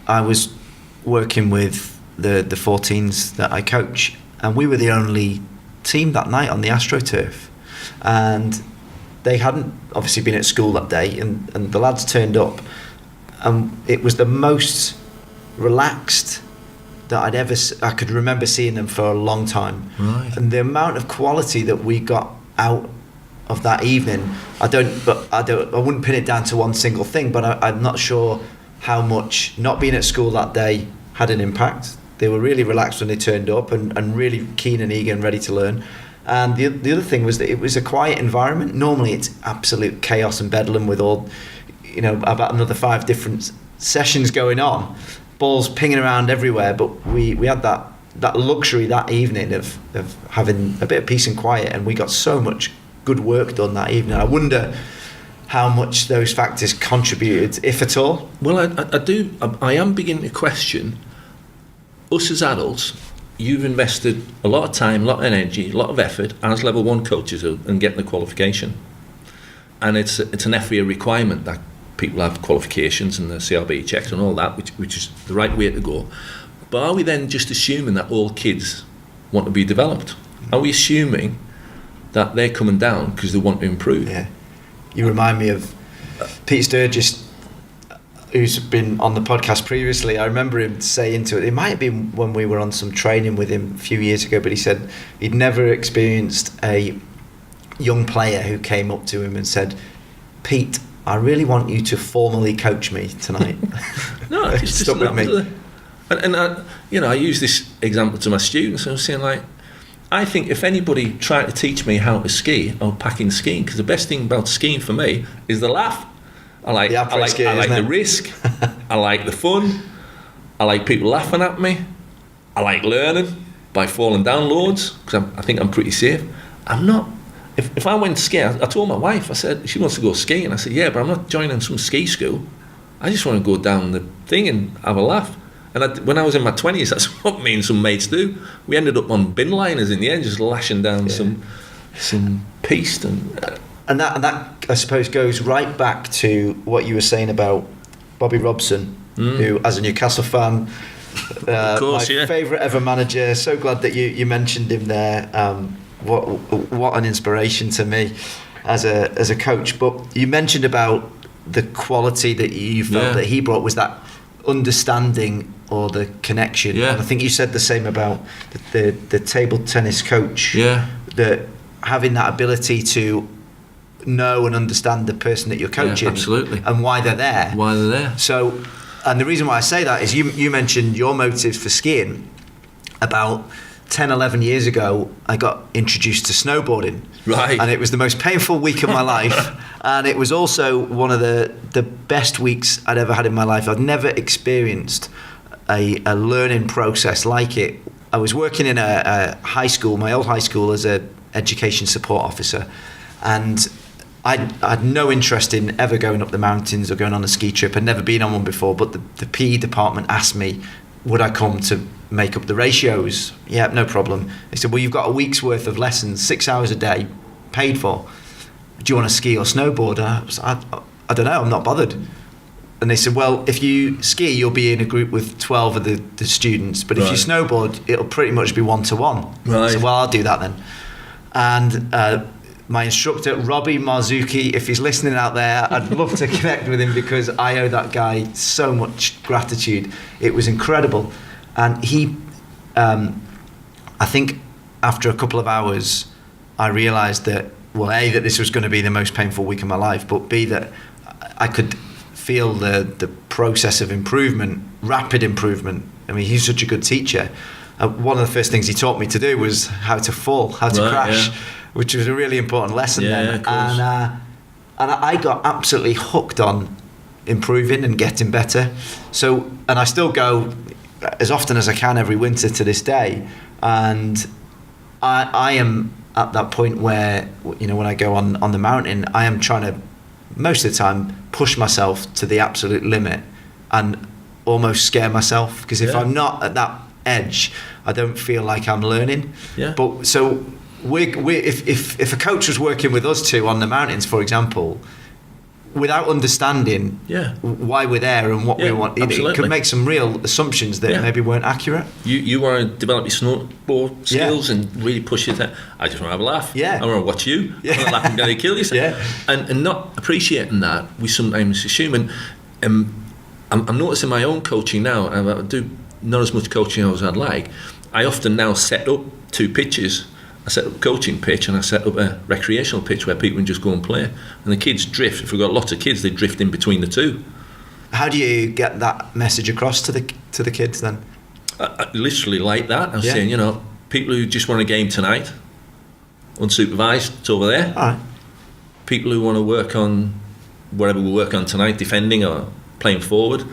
I was working with the 14s that I coach, and we were the only team that night on the AstroTurf, and they hadn't obviously been at school that day, and the lads turned up, and it was the most relaxed that I could remember seeing them for a long time. Right. And the amount of quality that we got out of that evening, I wouldn't pin it down to one single thing, but I'm not sure how much not being at school that day had an impact. They were really relaxed when they turned up, and really keen and eager and ready to learn. And the other thing was that it was a quiet environment. Normally it's absolute chaos and bedlam with all, about another 5 different sessions going on, balls pinging around everywhere. But we had that luxury that evening of having a bit of peace and quiet, and we got so much good work done that evening. I wonder how much those factors contributed, if at all. Well, I am beginning to question us as adults. You've invested a lot of time, a lot of energy, a lot of effort as level 1 coaches in getting the qualification, and it's an FA requirement that people have qualifications and the CRB checks and all that, which is the right way to go. But are we then just assuming that all kids want to be developed? Are we assuming that they're coming down because they want to improve? Yeah. You remind me of Pete Sturgis, who's been on the podcast previously. I remember him saying to it might have been when we were on some training with him a few years ago, but he said he'd never experienced a young player who came up to him and said, "Pete, I really want you to formally coach me tonight." No, it's just stuck with me. And I use this example to my students. I'm saying, like, I think if anybody tried to teach me how to ski, I would pack in skiing, because the best thing about skiing for me is the laugh. I like the risk. I like the fun. I like people laughing at me. I like learning by falling down loads, because I think I'm pretty safe. I'm not. If I went skiing, I told my wife, I said, she wants to go skiing. I said, yeah, but I'm not joining some ski school. I just want to go down the thing and have a laugh. And when I was in my 20s, that's what me and some mates do. We ended up on bin liners in the end, just lashing down some piste. And that, I suppose, goes right back to what you were saying about Bobby Robson, who, as a Newcastle fan, of course, my favourite ever manager. So glad that you mentioned him there. What an inspiration to me as a coach. But you mentioned about the quality that you felt that he brought was that understanding or the connection. Yeah. And I think you said the same about the table tennis coach. Yeah. That having that ability to know and understand the person that you're coaching, absolutely, and why they're there. So, and the reason why I say that is you mentioned your motives for skiing. About 10, 11 years ago, I got introduced to snowboarding. Right. And it was the most painful week of my life. And it was also one of the best weeks I'd ever had in my life. I'd never experienced a learning process like it. I was working in a high school, my old high school, as a education support officer. And I had no interest in ever going up the mountains or going on a ski trip. I'd never been on one before, but the PE department asked me, would I come to make up the ratios? Yeah, no problem. They said, well, you've got a week's worth of lessons, 6 hours a day, paid for. Do you want to ski or snowboard? I don't know, I'm not bothered. And they said, well, if you ski, you'll be in a group with 12 of the students, but if you snowboard, it'll pretty much be one-to-one. Right. So, well, I'll do that then. And my instructor, Robbie Marzuki, if he's listening out there, I'd love to connect with him because I owe that guy so much gratitude. It was incredible. And he, I think after a couple of hours, I realised that, well, A, that this was going to be the most painful week of my life, but B, that I could feel the process of improvement, rapid improvement. I mean, he's such a good teacher. One of the first things he taught me to do was how to fall, how to crash, which was a really important lesson then. Of course. And I got absolutely hooked on improving and getting better. So, and I still go as often as I can every winter to this day. And I am at that point where, you know, when I go on the mountain, I am trying to, most of the time, push myself to the absolute limit and almost scare myself. Because if I'm not at that edge, I don't feel like I'm learning. Yeah. But so if a coach was working with us two on the mountains, for example, without understanding why we're there and what we want, it could make some real assumptions that maybe weren't accurate. You want to develop your snowboard skills and really push it. I just want to have a laugh. I want to watch you. I want to laugh and go kill yourself. And not appreciating that, we sometimes assume. And I'm noticing my own coaching now. I do not as much coaching as I'd like. I often now set up two pitches. I set up a coaching pitch and I set up a recreational pitch where people can just go and play. And the kids drift. If we've got lots of kids, they drift in between the two. How do you get that message across to the kids then? I literally like that. I was saying, you know, people who just want a game tonight, unsupervised, it's over there. All right. People who want to work on whatever we work on tonight, defending or playing forward,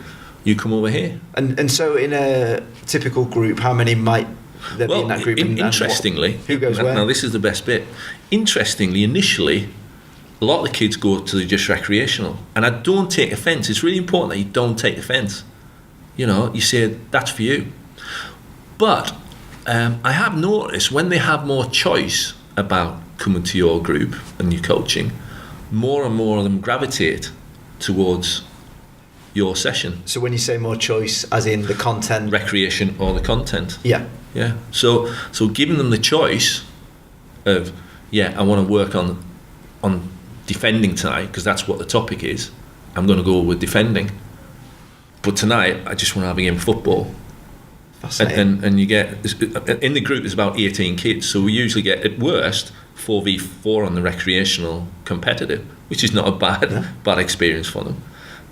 you come over here. And so in a typical group, how many might there be in that group? Interestingly, who goes where? Now this is the best bit. Interestingly, initially, a lot of the kids go to the just recreational. And I don't take offence. It's really important that you don't take offence. You know, you say, that's for you. But I have noticed when they have more choice about coming to your group and your coaching, more and more of them gravitate towards your session. So when you say more choice, as in the content? Recreation or the content. Yeah. So giving them the choice of, I want to work on defending tonight, because that's what the topic is. I'm going to go with defending. But tonight, I just want to have a game of football. Fascinating. And you get, in the group, there's about 18 kids, so we usually get, at worst, 4v4 on the recreational competitive, which is not a bad experience for them.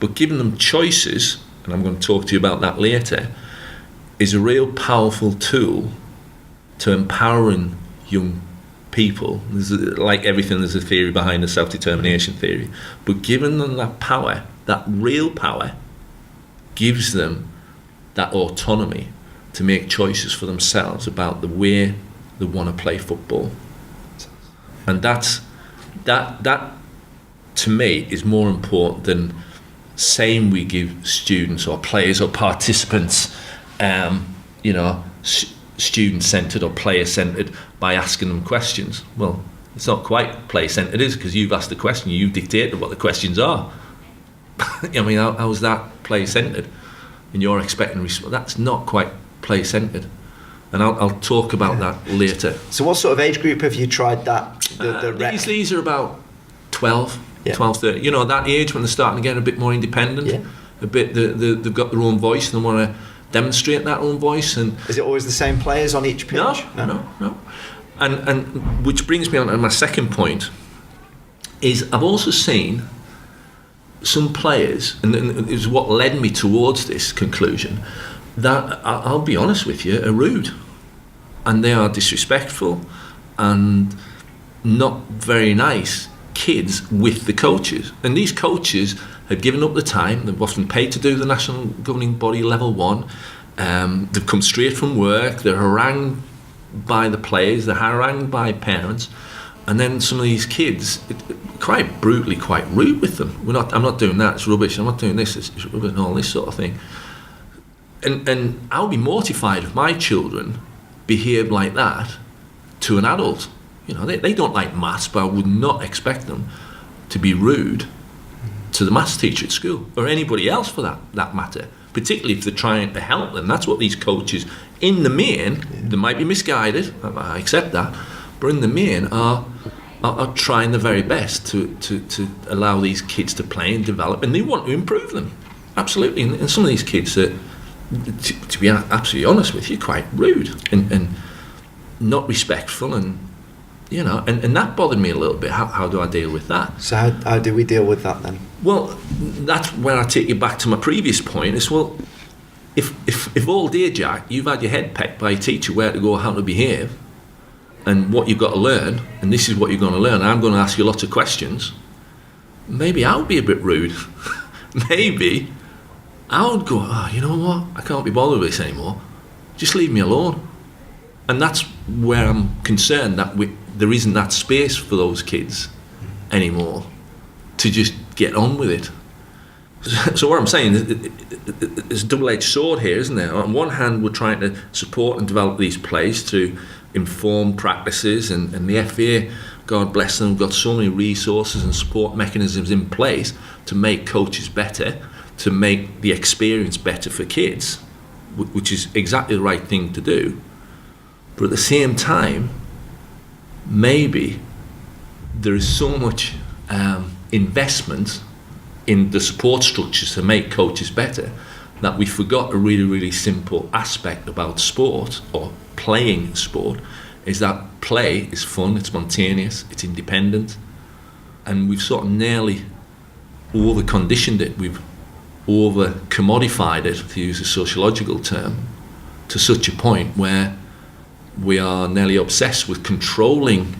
But giving them choices, and I'm going to talk to you about that later, is a real powerful tool to empowering young people. Like everything, there's a theory behind the self-determination theory. But giving them that power, that real power, gives them that autonomy to make choices for themselves about the way they want to play football. And that to me is more important than saying we give students or players or participants student-centred or player-centred by asking them questions. Well, it's not quite player-centred, is it? Because you've asked the question, you've dictated what the questions are. I mean, how's that player-centred? And you're expecting response. That's not quite player-centred. And I'll talk about that later. So what sort of age group have you tried that? These are about 12, 12, 13. You know, that age when they're starting to get a bit more independent. A bit, they've got their own voice and they want to demonstrate that own voice. And is it always the same players on each pitch? No. And which brings me on to my second point is I've also seen some players, and it was what led me towards this conclusion, that I'll be honest with you, are rude, and they are disrespectful and not very nice kids with the coaches. And these coaches had given up the time. They've often paid to do the national governing body level 1. They've come straight from work. They're harangued by the players. They're harangued by parents. And then some of these kids, quite brutally, quite rude with them. I'm not doing that. It's rubbish. I'm not doing this. It's rubbish and all this sort of thing. And I would be mortified if my children behaved like that to an adult. You know, they don't like maths, but I would not expect them to be rude to the maths teacher at school, or anybody else for that matter, particularly if they're trying to help them. That's what these coaches, in the main, they might be misguided, I accept that, but in the main are trying their very best to allow these kids to play and develop, and they want to improve them, absolutely. And some of these kids are, to be absolutely honest with you, quite rude and not respectful, and you know, and that bothered me a little bit. How do I deal with that? So how do we deal with that then? Well, that's where I take you back to my previous point. Is, well, if all day, Jack, you've had your head pecked by a teacher where to go, how to behave, and what you've got to learn, and this is what you're going to learn, and I'm going to ask you lots of questions, maybe I would be a bit rude. Maybe I would go, you know what, I can't be bothered with this anymore. Just leave me alone. And that's where I'm concerned, that there isn't that space for those kids anymore to just get on with it. So what I'm saying is, it's a double-edged sword here, isn't there? On one hand, we're trying to support and develop these players to inform practices, and the FA, God bless them, have got so many resources and support mechanisms in place to make coaches better, to make the experience better for kids, which is exactly the right thing to do. But at the same time, maybe there is so much investment in the support structures to make coaches better that we forgot a really, really simple aspect about sport, or playing sport, is that play is fun, it's spontaneous, it's independent, and we've sort of nearly over-conditioned it, we've over-commodified it, to use a sociological term, to such a point where we are nearly obsessed with controlling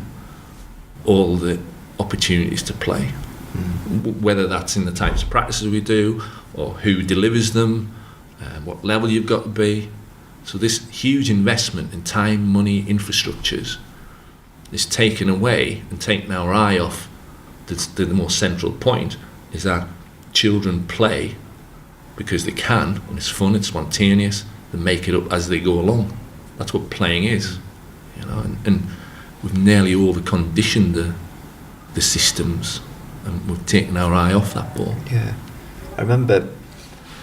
all the opportunities to play, whether that's in the types of practices we do, or who delivers them, what level you've got to be. So this huge investment in time, money, infrastructures is taken away and taking our eye off the more central point, is that children play because they can, and it's fun, it's spontaneous, they make it up as they go along. That's what playing is, you know, and we've nearly over-conditioned the systems, and we've taken our eye off that ball. Yeah, I remember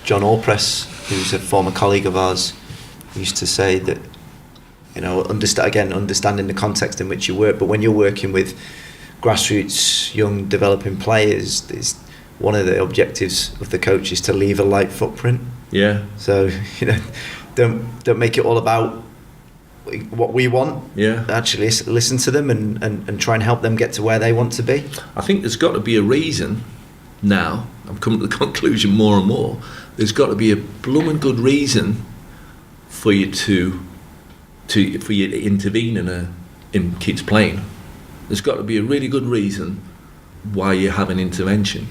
John Allpress, who's a former colleague of ours, used to say that, you know, understanding the context in which you work, but when you're working with grassroots young developing players, one of the objectives of the coach is to leave a light footprint. Yeah. So, you know, don't make it all about what we want. Yeah. Actually listen to them and try and help them get to where they want to be. I think there's got to be a reason now. I'm coming to the conclusion more and more. There's got to be a blooming good reason for you to intervene in kids playing. There's got to be a really good reason why you have an intervention.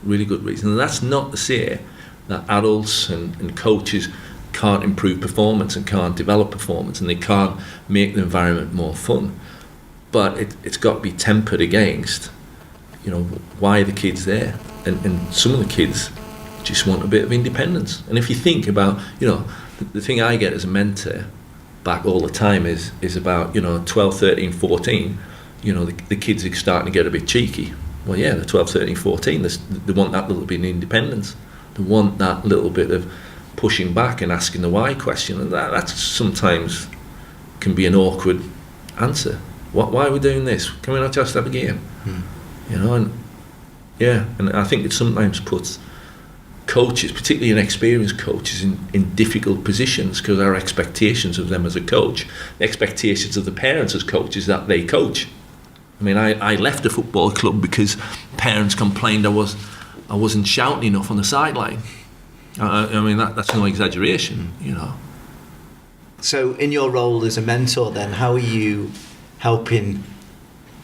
Really good reason. And that's not to say that adults and coaches can't improve performance and can't develop performance and they can't make the environment more fun. But it's got to be tempered against, you know, why are the kids there? And some of the kids just want a bit of independence. And if you think about, you know, the thing I get as a mentor back all the time is about, you know, 12, 13, 14, you know, the kids are starting to get a bit cheeky. Well, yeah, they're 12, 13, 14, they want that little bit of independence. They want that little bit of pushing back and asking the why question, and that sometimes can be an awkward answer. Why are we doing this? Can we not just have a game? You know, and yeah, and I think it sometimes puts coaches, particularly inexperienced coaches, in difficult positions, because our expectations of them as a coach, the expectations of the parents as coaches, that they coach. I mean, I left a football club because parents complained I wasn't shouting enough on the sideline. I mean, that's no exaggeration, you know. So in your role as a mentor then, how are you helping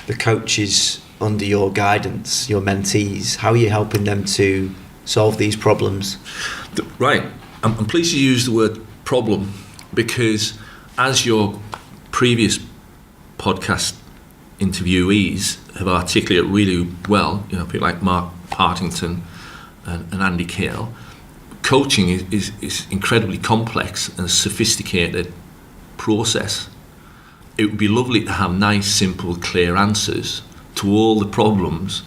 the coaches under your guidance, your mentees? How are you helping them to solve these problems? Right. I'm pleased you use the word problem, because as your previous podcast interviewees have articulated really well, you know, people like Mark Partington and Andy Kale, coaching is incredibly complex and sophisticated process. It would be lovely to have nice, simple, clear answers to all the problems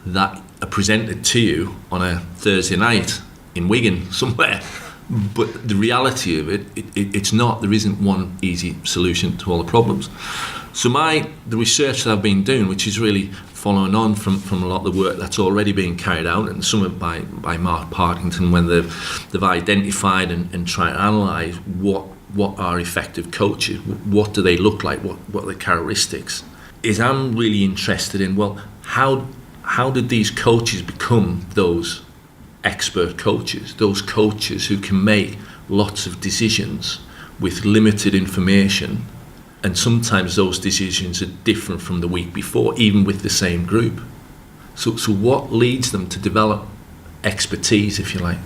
that are presented to you on a Thursday night in Wigan somewhere. But the reality of it's not. There isn't one easy solution to all the problems. So the research that I've been doing, which is really following on from a lot of the work that's already being carried out, and some of it by Mark Partington, when they've identified and tried to analyse what are effective coaches, what do they look like, what are the characteristics, is I'm really interested in, well, how did these coaches become those expert coaches, those coaches who can make lots of decisions with limited information, and sometimes those decisions are different from the week before, even with the same group. So what leads them to develop expertise, if you like,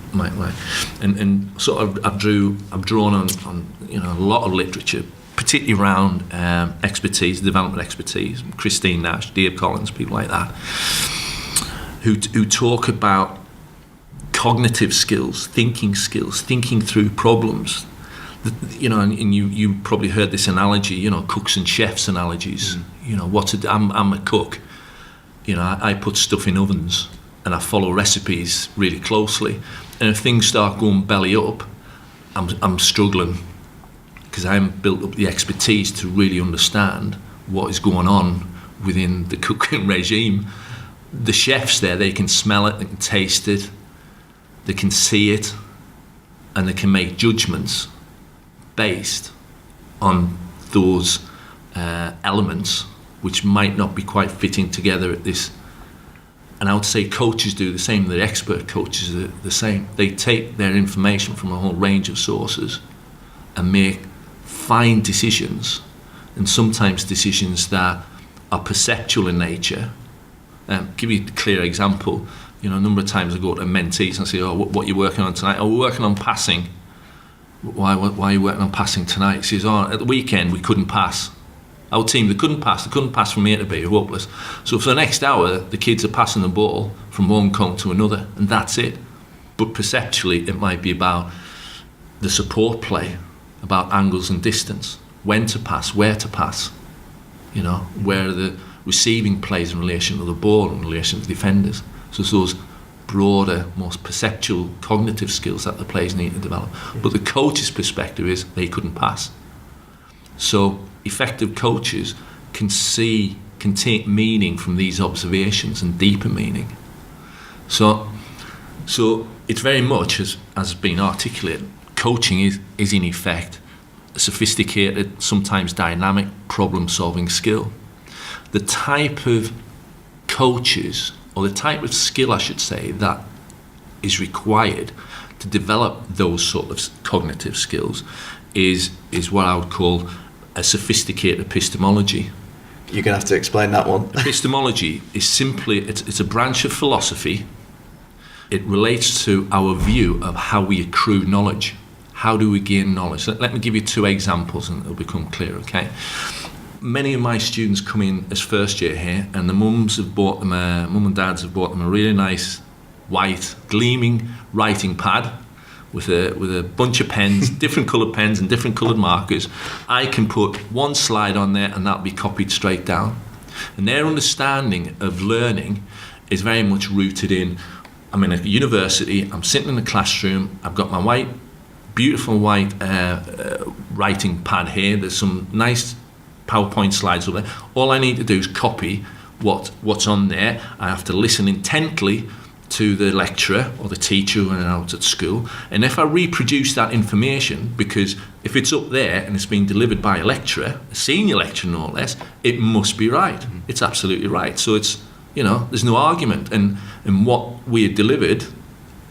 and sort of I've drawn on you know, a lot of literature, particularly around expertise, development expertise, Christine Nash, Dave Collins, people like that, who talk about cognitive skills, thinking through problems. You know, and you probably heard this analogy, you know, cooks and chefs analogies. You know, I'm a cook. You know, I put stuff in ovens and I follow recipes really closely. And if things start going belly up, I'm struggling, because I haven't built up the expertise to really understand what is going on within the cooking regime. The chefs there, they can smell it, they can taste it, they can see it, and they can make judgments based on those elements which might not be quite fitting together at this. And I would say coaches do the same, the expert coaches are the same. They take their information from a whole range of sources and make fine decisions, and sometimes decisions that are perceptual in nature. Give you a clear example. You know, a number of times I go to mentees and I say, "Oh, what are you working on tonight?" "Oh, we're working on passing." Why are you working on passing tonight? She says, "Oh, at the weekend we couldn't pass. Our team, they couldn't pass from A to B, hopeless. So for the next hour, the kids are passing the ball from one cone to another, and that's it." But perceptually, it might be about the support play, about angles and distance, when to pass, where to pass, you know, where are the receiving plays in relation to the ball, in relation to defenders. So it's those broader, more perceptual, cognitive skills that the players need to develop. But the coach's perspective is they couldn't pass. So effective coaches can take meaning from these observations, and deeper meaning. So it's very much, as has been articulated, coaching is in effect a sophisticated, sometimes dynamic problem-solving skill. The type of coaches, or the type of skill, I should say, that is required to develop those sort of cognitive skills is what I would call a sophisticated epistemology. You're going to have to explain that one. Epistemology is simply, it's a branch of philosophy. It relates to our view of how we accrue knowledge. How do we gain knowledge? Let me give you two examples and it'll become clear, okay? Many of my students come in as first year here, and the mum and dads have bought them a really nice white gleaming writing pad with a bunch of pens, different coloured pens and different coloured markers. I can put one slide on there and that'll be copied straight down. And their understanding of learning is very much rooted in, I'm in a university, I'm sitting in a classroom, I've got my beautiful white writing pad here, there's some nice PowerPoint slides up there. All I need to do is copy what's on there. I have to listen intently to the lecturer or the teacher when I'm out at school, and if I reproduce that information, because if it's up there and it's being delivered by a lecturer, a senior lecturer no less, it must be right. It's absolutely right. So it's, there's no argument, and what we had delivered,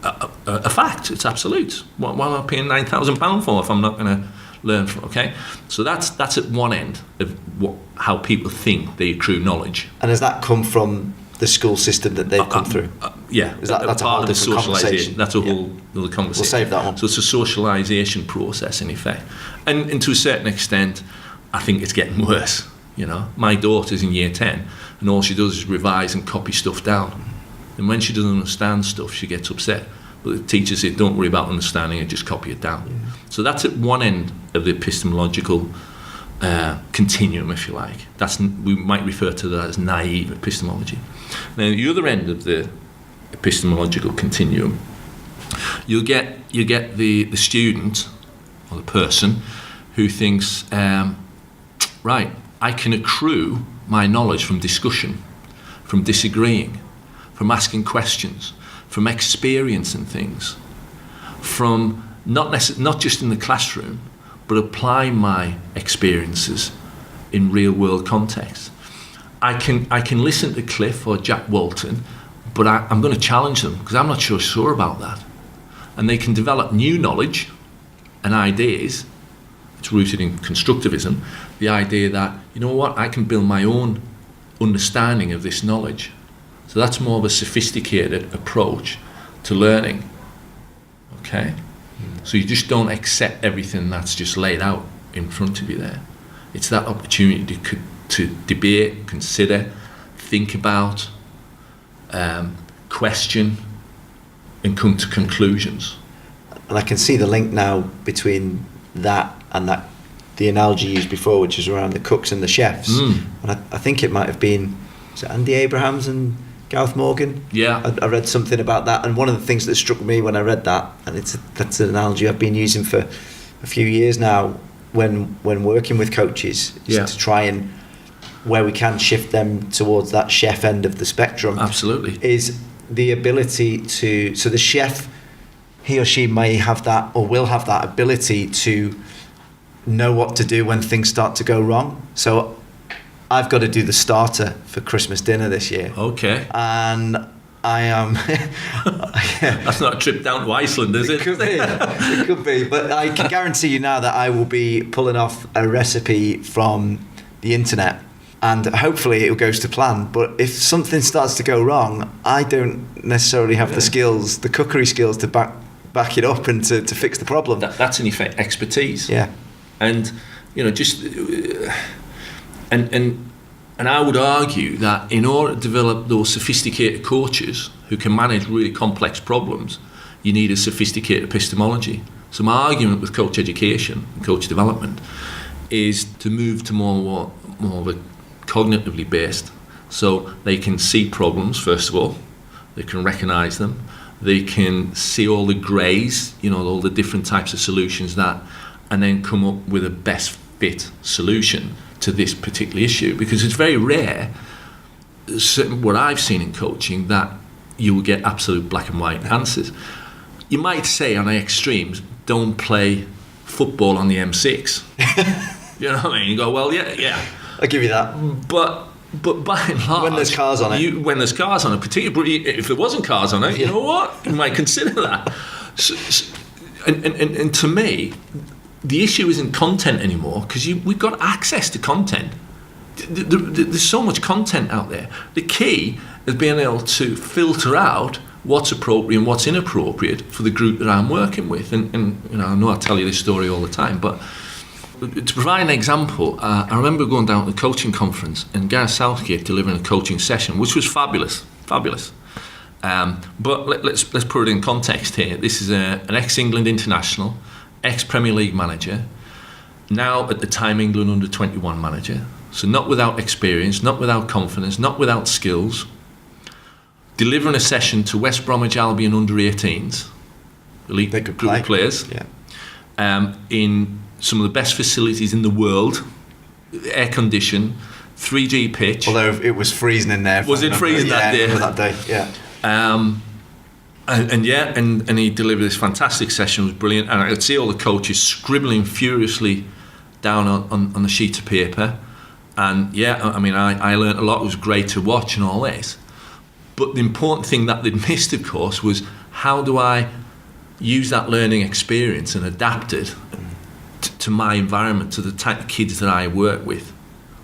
a fact. It's absolute. Why am I paying £9,000 for if I'm not going to learn from? Okay, so that's at one end of how people think they accrue knowledge. And has that come from the school system that they've come through? Yeah, that's part of the socialisation. That's a whole other conversation. We'll save that one. So it's a socialisation process in effect, and to a certain extent, I think it's getting worse. My daughter's in year 10, and all she does is revise and copy stuff down. And when she doesn't understand stuff, she gets upset. But the teacher said, don't worry about understanding it, just copy it down. Yeah. So that's at one end of the epistemological continuum, if you like. We might refer to that as naive epistemology. Now, at the other end of the epistemological continuum, you get the student or the person who thinks, right, I can accrue my knowledge from discussion, from disagreeing, from asking questions, from experiencing things, from not just in the classroom, but apply my experiences in real world context. I can listen to Cliff or Jack Walton, but I'm going to challenge them because I'm not sure about that. And they can develop new knowledge and ideas. It's rooted in constructivism, the idea that, I can build my own understanding of this knowledge. So that's more of a sophisticated approach to learning. Okay? So you just don't accept everything that's just laid out in front of you there. It's that opportunity to debate, consider, think about, question, and come to conclusions. And I can see the link now between that and the analogy used before, which is around the cooks and the chefs. And I think it might have been, was it Andy Abrahams and Gareth Morgan? Yeah. I read something about that, and one of the things that struck me when I read that, and that's an analogy I've been using for a few years now when working with coaches, is to try and, where we can, shift them towards that chef end of the spectrum. Absolutely. Is the ability so the chef, he or she may have that, or will have that ability to know what to do when things start to go wrong. So I've got to do the starter for Christmas dinner this year. Okay. And I am... That's not a trip down to Iceland, is it? It could be. It could be. But I can guarantee you now that I will be pulling off a recipe from the internet, and hopefully it goes to plan. But if something starts to go wrong, I don't necessarily have the skills, the cookery skills, to back it up and to fix the problem. That's in effect expertise. Yeah. And, just... And I would argue that in order to develop those sophisticated coaches who can manage really complex problems, you need a sophisticated epistemology. So my argument with coach education and coach development is to move to more of a cognitively based. So they can see problems, first of all, they can recognise them, they can see all the greys, all the different types of solutions and then come up with a best fit solution to this particular issue, because it's very rare, what I've seen in coaching, that you will get absolute black and white answers. You might say on the extremes, don't play football on the M6. You know what I mean? You go, well, yeah. I'll give you that. But by and large, when there's cars on it, particularly if there wasn't cars on it, you know what? You might consider that. And to me, the issue isn't content anymore, because we've got access to content. There's so much content out there. The key is being able to filter out what's appropriate and what's inappropriate for the group that I'm working with. And I know I tell you this story all the time, but to provide an example, I remember going down to the coaching conference and Gareth Southgate delivering a coaching session, which was fabulous. But let's put it in context here. This is an ex-England international, ex-Premier League manager, now at the time England under-21 manager. So not without experience, not without confidence, not without skills, delivering a session to West Bromwich Albion under-18s, elite group of players, in some of the best facilities in the world, air-conditioned, 3G pitch. Although it was freezing in there. Was it freezing that day? That day, yeah. And he delivered this fantastic session. It was brilliant, and I could see all the coaches scribbling furiously down on the sheet of paper. And I learned a lot. It was great to watch and all this. But the important thing that they'd missed, of course, was how do I use that learning experience and adapt it to my environment, to the type of kids that I work with.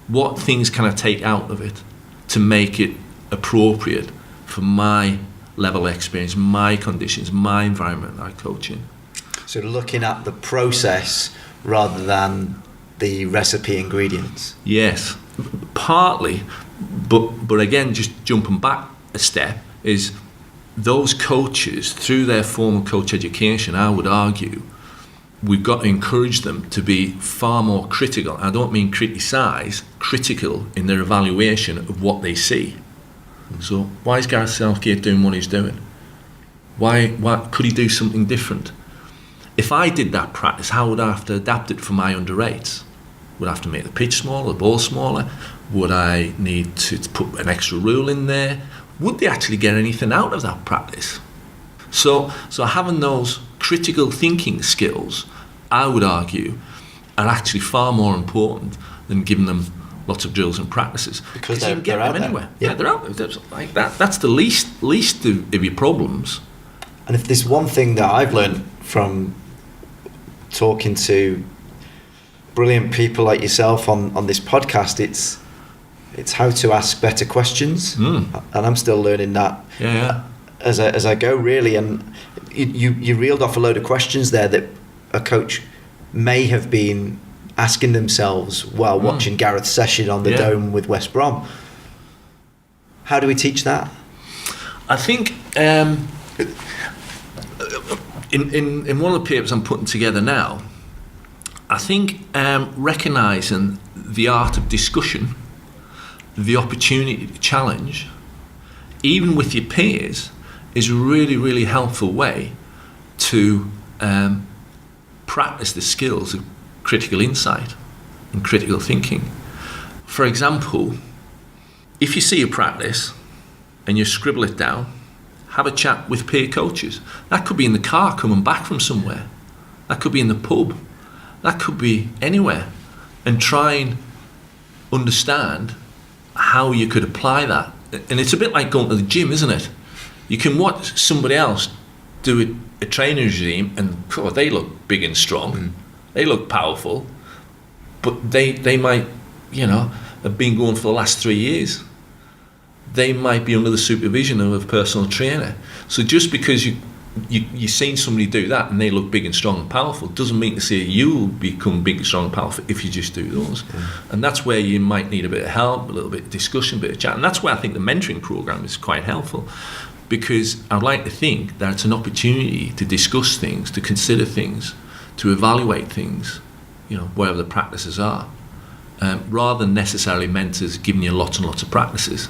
What things can I take out of it to make it appropriate for my level of experience, my conditions, my environment that I coach in. So looking at the process rather than the recipe ingredients. Yes, partly, but again, just jumping back a step, is those coaches, through their formal coach education, I would argue, we've got to encourage them to be far more critical. I don't mean criticise, critical in their evaluation of what they see. So why is Gareth Southgate doing what he's doing? Why could he do something different? If I did that practice, how would I have to adapt it for my under-8s? Would I have to make the pitch smaller, the ball smaller? Would I need to put an extra rule in there? Would they actually get anything out of that practice? So having those critical thinking skills, I would argue, are actually far more important than giving them lots of drills and practices, because you can get them anywhere. Yeah, they're out there. Like that's the least of your problems. And if there's one thing that I've learned from talking to brilliant people like yourself on this podcast, it's how to ask better questions. And I'm still learning that as I go, really. And you reeled off a load of questions there that a coach may have been asking themselves while watching Gareth's session on the Dome with West Brom. How do we teach that? I think in one of the papers I'm putting together now, I think recognising the art of discussion, the opportunity to challenge, even with your peers, is a really, really helpful way to practice the skills of critical insight and critical thinking. For example, if you see a practice and you scribble it down, have a chat with peer coaches. That could be in the car coming back from somewhere. That could be in the pub. That could be anywhere. And try and understand how you could apply that. And it's a bit like going to the gym, isn't it? You can watch somebody else do a training regime and they look big and strong. They look powerful, but they might, have been going for the last 3 years. They might be under the supervision of a personal trainer. So just because you've seen somebody do that and they look big and strong and powerful, doesn't mean to say you'll become big and strong and powerful if you just do those. And that's where you might need a bit of help, a little bit of discussion, a bit of chat. And that's where I think the mentoring program is quite helpful, because I'd like to think that it's an opportunity to discuss things, to consider things, to evaluate things, wherever the practices are, rather than necessarily mentors giving you lots and lots of practices.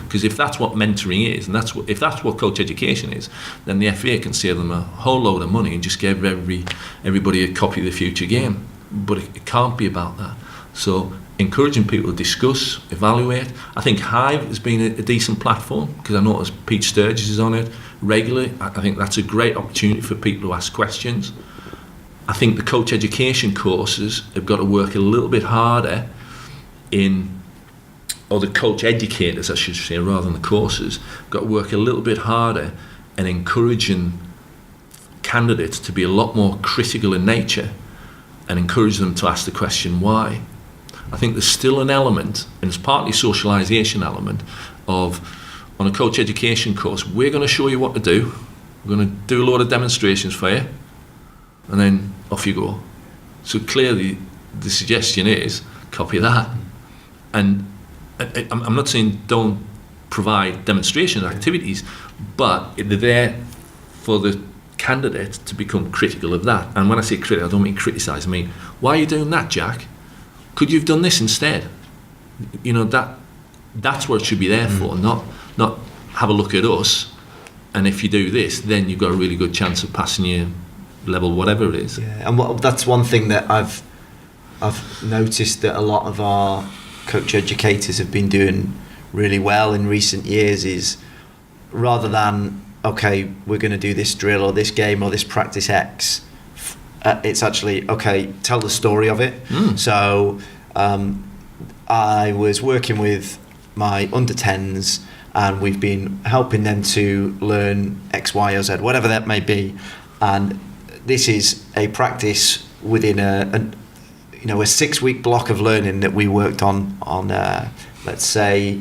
Because if that's what mentoring is, and if that's what coach education is, then the FA can save them a whole load of money and just give everybody a copy of the future game. But it can't be about that. So encouraging people to discuss, evaluate. I think Hive has been a decent platform, because I notice Pete Sturgis is on it regularly. I think that's a great opportunity for people to ask questions. I think the coach education courses have got to work a little bit harder or the coach educators, I should say, rather than the courses, got to work a little bit harder in encouraging candidates to be a lot more critical in nature and encourage them to ask the question why. I think there's still an element, and it's partly socialisation element, of on a coach education course, we're going to show you what to do, we're going to do a load of demonstrations for you, and then off you go. So clearly the suggestion is copy that. And I'm not saying don't provide demonstration activities, but they're there for the candidate to become critical of that. And when I say critical, I don't mean criticise. I mean, why are you doing that, Jack? Could you have done this instead? That's what it should be there for, not have a look at us, and if you do this, then you've got a really good chance of passing your level, whatever it is. Yeah, and that's one thing that I've noticed that a lot of our coach educators have been doing really well in recent years, is rather than okay, we're going to do this drill or this game or this practice X. It's actually, okay, tell the story of it. So I was working with my under 10s, and we've been helping them to learn X, Y, or Z, whatever that may be. And this is a practice within a 6-week block of learning that we worked on let's say,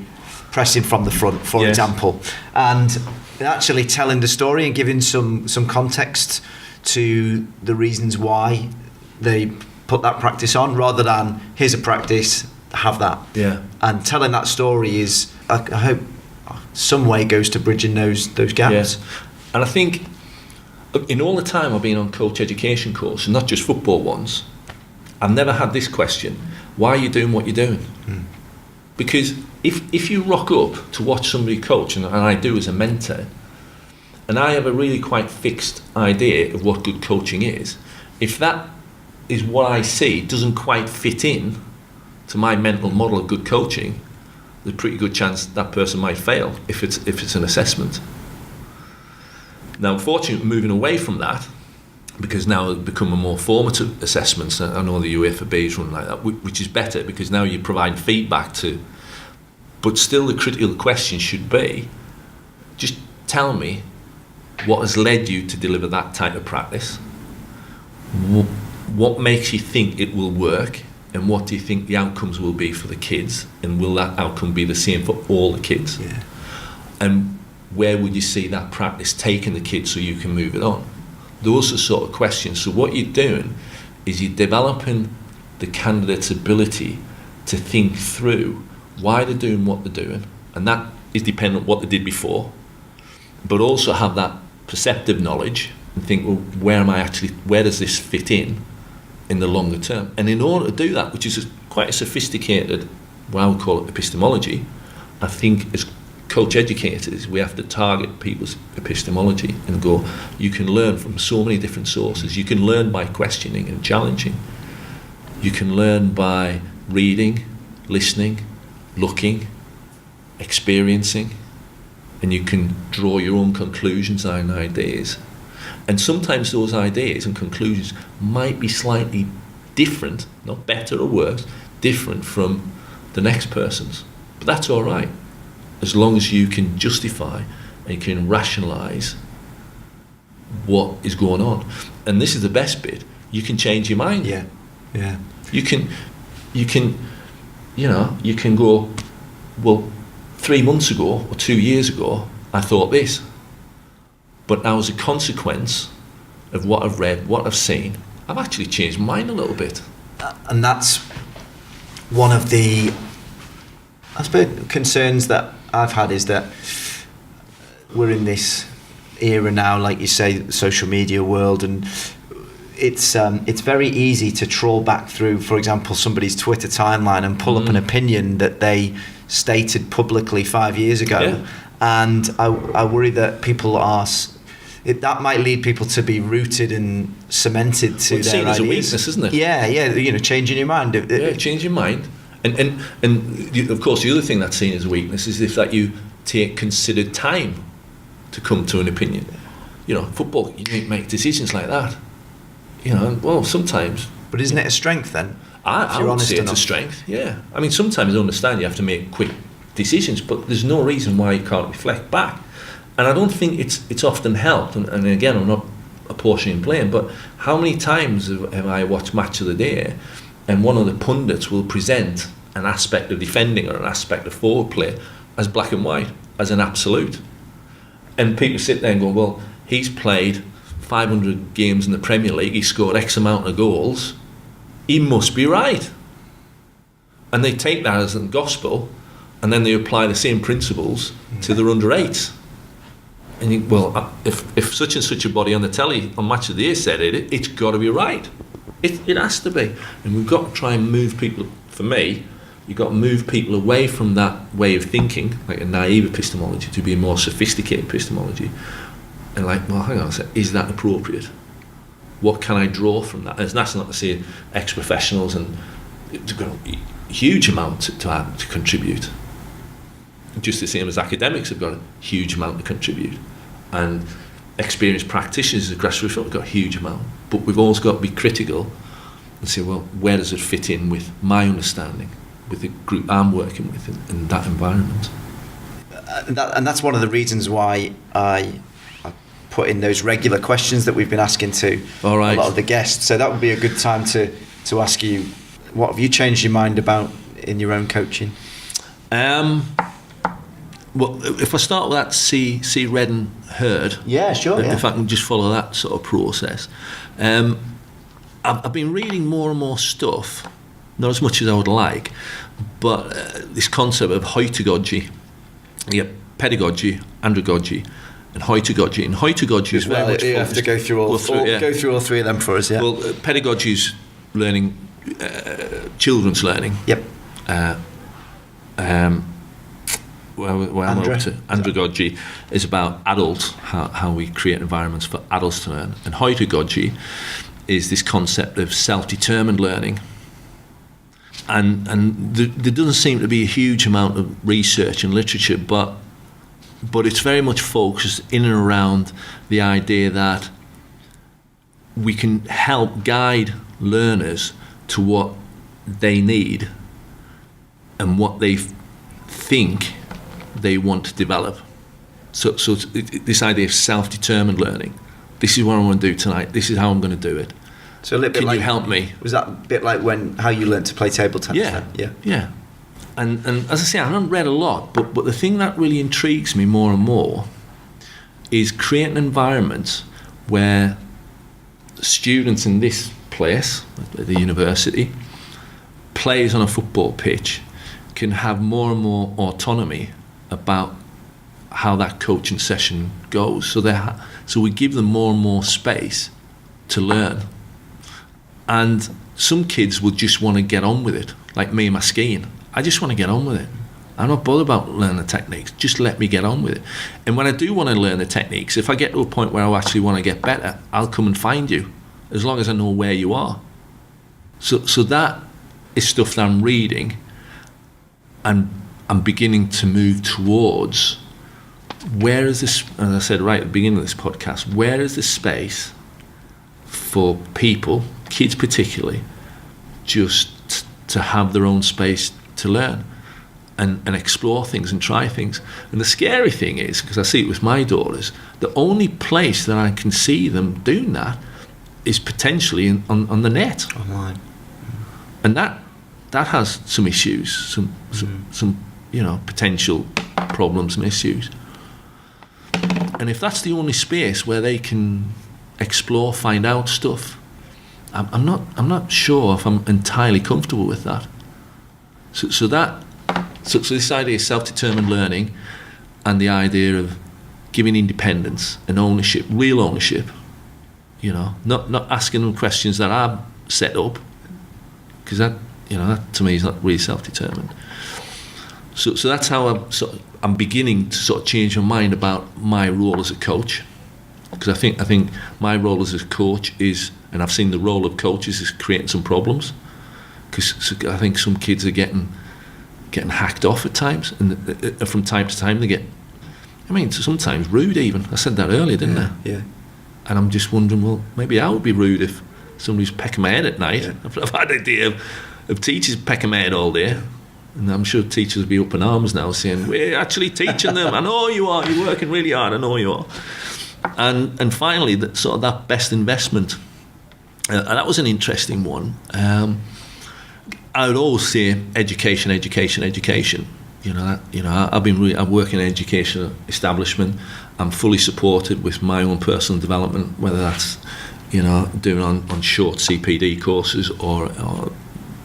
pressing from the front, for example. And actually telling the story and giving some context to the reasons why they put that practice on, rather than, here's a practice, have that. Yeah. And telling that story is, I hope, some way goes to bridging those gaps. Yeah. And I think in all the time I've been on coach education courses, not just football ones, I've never had this question: why are you doing what you're doing? Because if you rock up to watch somebody coach, and I do as a mentor, and I have a really quite fixed idea of what good coaching is, if that is what I see doesn't quite fit in to my mental model of good coaching, there's a pretty good chance that person might fail if it's an assessment. Now, unfortunately, moving away from that, because now it's become a more formative assessments. I know the UEFA B's run like that, which is better, because now you provide feedback to. But still, the critical question should be: just tell me what has led you to deliver that type of practice. What makes you think it will work, and what do you think the outcomes will be for the kids, and will that outcome be the same for all the kids? Yeah. And where would you see that practice taking the kids so you can move it on? Those are sort of questions. So what you're doing is you're developing the candidate's ability to think through why they're doing what they're doing, and that is dependent on what they did before, but also have that perceptive knowledge and think, well, where does this fit in the longer term? And in order to do that, which is quite a sophisticated, what I would call it, epistemology, I think as coach educators, we have to target people's epistemology and go, you can learn from so many different sources. You can learn by questioning and challenging. You can learn by reading, listening, looking, experiencing, and you can draw your own conclusions and ideas. And sometimes those ideas and conclusions might be slightly different, not better or worse, different from the next person's. But that's all right, as long as you can justify and you can rationalise what is going on. And this is the best bit: you can change your mind. Yeah. You can go, well, 3 months ago or 2 years ago I thought this, but now as a consequence of what I've read, what I've seen, I've actually changed my mind a little bit. And that's one of the, I suppose, concerns that I've had, is that we're in this era now, like you say, the social media world, and it's very easy to trawl back through, for example, somebody's Twitter timeline and pull up an opinion that they stated publicly 5 years ago. Yeah. And I worry that people that might lead people to be rooted and cemented to it's their seen as ideas. a weakness, isn't it? Yeah, changing your mind. Yeah, change your mind. And of course, the other thing that's seen as a weakness is if that you take considered time to come to an opinion. Football, you don't make decisions like that. Well, sometimes. But isn't it a strength then? I would say it's a strength, yeah. I mean, sometimes I understand you have to make quick decisions, but there's no reason why you can't reflect back. And I don't think it's often helped, and again, I'm not apportioning blame, but how many times have I watched Match of the Day and one of the pundits will present an aspect of defending or an aspect of forward play as black and white, as an absolute. And people sit there and go, well, he's played 500 games in the Premier League, he scored X amount of goals, he must be right. And they take that as the gospel, and then they apply the same principles to their under 8s. And you think, well, if such and such a body on the telly on Match of the Day said it, it's got to be right. It has to be. And we've got to try and move people, for me, you've got to move people away from that way of thinking, like a naive epistemology, to be a more sophisticated epistemology. And like, well, hang on a sec, is that appropriate? What can I draw from that? And that's not to say ex-professionals and it's got a huge amount to contribute. Just the same as academics have got a huge amount to contribute. and experienced practitioners of grassroots football, we've got a huge amount. But we've also got to be critical and say, well, where does it fit in with my understanding, with the group I'm working with in that environment? And that's one of the reasons why I put in those regular questions that we've been asking to a lot of the guests. So that would be a good time to ask you, what have you changed your mind about in your own coaching? Well, if I start with that see, read and heard. Yeah, sure. If I can just follow that sort of process. I've been reading more and more stuff, not as much as I would like, but this concept of hoitagogy. You get pedagogy, andragogy, and hoitagogy. And hoitagogy is very much... You have to go through all three of them for us, yeah. Well, pedagogy is learning, children's learning. Yep. Where am I up to? Andragogy is about adults, how we create environments for adults to learn. And hoitagogy is this concept of self-determined learning. And there doesn't seem to be a huge amount of research and literature, but it's very much focused in and around the idea that we can help guide learners to what they need and what they think they want to develop. So this idea of self-determined learning. This is what I want to do tonight. This is how I'm going to do it. So a little bit Can like, you help me? Was that a bit like how you learned to play table tennis? Yeah. Yeah. And as I say, I haven't read a lot, but the thing that really intrigues me more and more is creating environments where students in this place, at the university, players on a football pitch, can have more and more autonomy about how that coaching session goes. So we give them more and more space to learn. And some kids will just want to get on with it, like me and my skiing. I just want to get on with it. I'm not bothered about learning the techniques. Just let me get on with it. And when I do want to learn the techniques, if I get to a point where I actually want to get better, I'll come and find you, as long as I know where you are. So that is stuff that I'm reading, and I'm beginning to move towards, where is this, as I said right at the beginning of this podcast, where is the space for people, kids particularly, just to have their own space to learn and explore things and try things. And the scary thing is, because I see it with my daughters, the only place that I can see them doing that is potentially on the net. Online. And that has some issues, some potential problems and issues. And if that's the only space where they can explore, find out stuff, I'm not sure if I'm entirely comfortable with that. So this idea of self-determined learning, and the idea of giving independence and ownership, real ownership, not asking them questions that I've set up, because that to me is not really self-determined. So that's how I'm beginning to sort of change my mind about my role as a coach, because I think my role as a coach is, and I've seen the role of coaches is creating some problems, because I think some kids are getting hacked off at times, and from time to time they get, sometimes rude even. I said that earlier, didn't I? Yeah. And I'm just wondering, well, maybe I would be rude if somebody's pecking my head at night. Yeah. I've had the idea of teachers pecking my head all day. And I'm sure teachers will be up in arms now saying, we're actually teaching them. I know you are. You're working really hard. I know you are. And finally, that best investment. And that was an interesting one. I would always say education. I work in an educational establishment. I'm fully supported with my own personal development, whether that's doing on short CPD courses or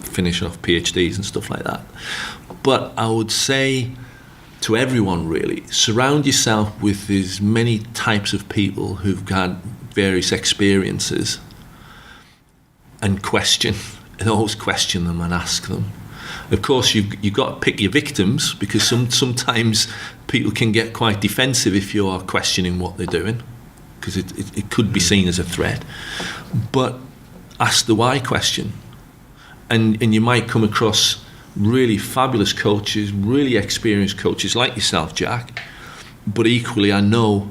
finishing off PhDs and stuff like that. But I would say to everyone, really, surround yourself with as many types of people who've had various experiences, and always question them and ask them. Of course, you've got to pick your victims, because sometimes people can get quite defensive if you are questioning what they're doing, because it could be seen as a threat. But ask the why question. And you might come across really fabulous coaches, really experienced coaches like yourself, Jack. But equally, I know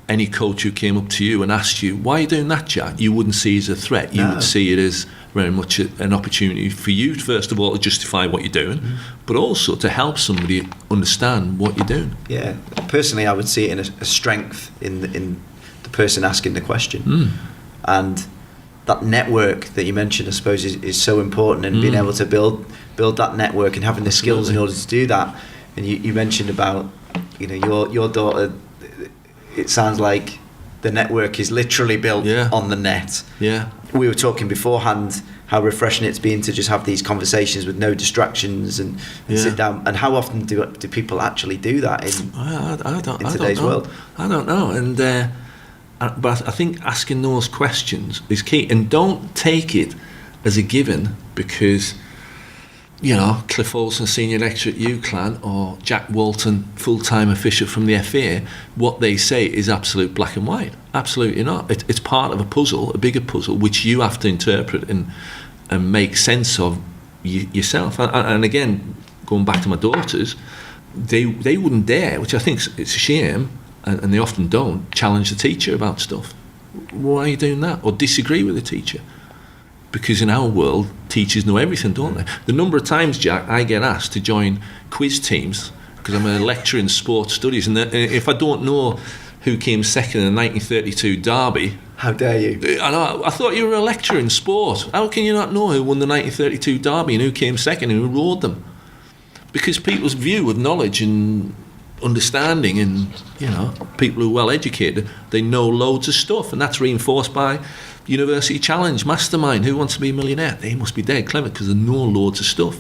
any coach who came up to you and asked you, why are you doing that, Jack? You wouldn't see it as a threat. You would see it as very much an opportunity for you, first of all, to justify what you're doing, but also to help somebody understand what you're doing. Yeah, personally, I would see it in a strength in the person asking the question. And that network that you mentioned, I suppose, is so important, and being able to build that network and having the skills in order to do that. And you mentioned about, your daughter. It sounds like the network is literally built on the net. Yeah. We were talking beforehand how refreshing it's been to just have these conversations with no distractions and sit down. And how often do people actually do that in today's world? I don't know. And but I think asking those questions is key. And don't take it as a given because, Cliff Olsson, senior lecturer at UCLan, or Jack Walton, full-time official from the FA, what they say is absolute black and white. Absolutely not. It's part of a puzzle, a bigger puzzle, which you have to interpret and make sense of yourself. And again, going back to my daughters, they wouldn't dare, which I think it's a shame, and they often don't, challenge the teacher about stuff. Why are you doing that? Or disagree with the teacher. Because in our world, teachers know everything, don't they? The number of times, Jack, I get asked to join quiz teams because I'm a lecturer in sports studies, and if I don't know who came second in the 1932 Derby... How dare you? I thought you were a lecturer in sport. How can you not know who won the 1932 Derby and who came second and who rode them? Because people's view of knowledge and understanding and, people who are well educated, they know loads of stuff, and that's reinforced by University Challenge, Mastermind, Who Wants to Be a Millionaire? They must be dead clever because they know loads of stuff.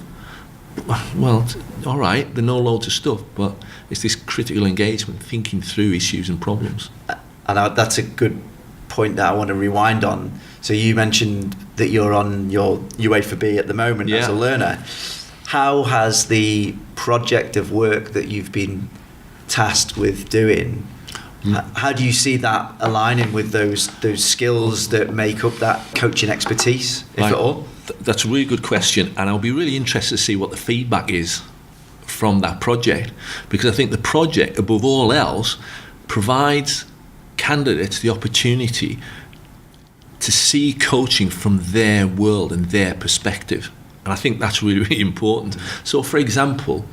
Well, all right, they know loads of stuff, but it's this critical engagement, thinking through issues and problems. And that's a good point that I want to rewind on. So you mentioned that you're on your UEFA B at the moment as a learner. How has the project of work that you've been tasked with doing, how do you see that aligning with those skills that make up that coaching expertise, if at all? That's a really good question, and I'll be really interested to see what the feedback is from that project, because I think the project, above all else, provides candidates the opportunity to see coaching from their world and their perspective, and I think that's really, really important. So, for example,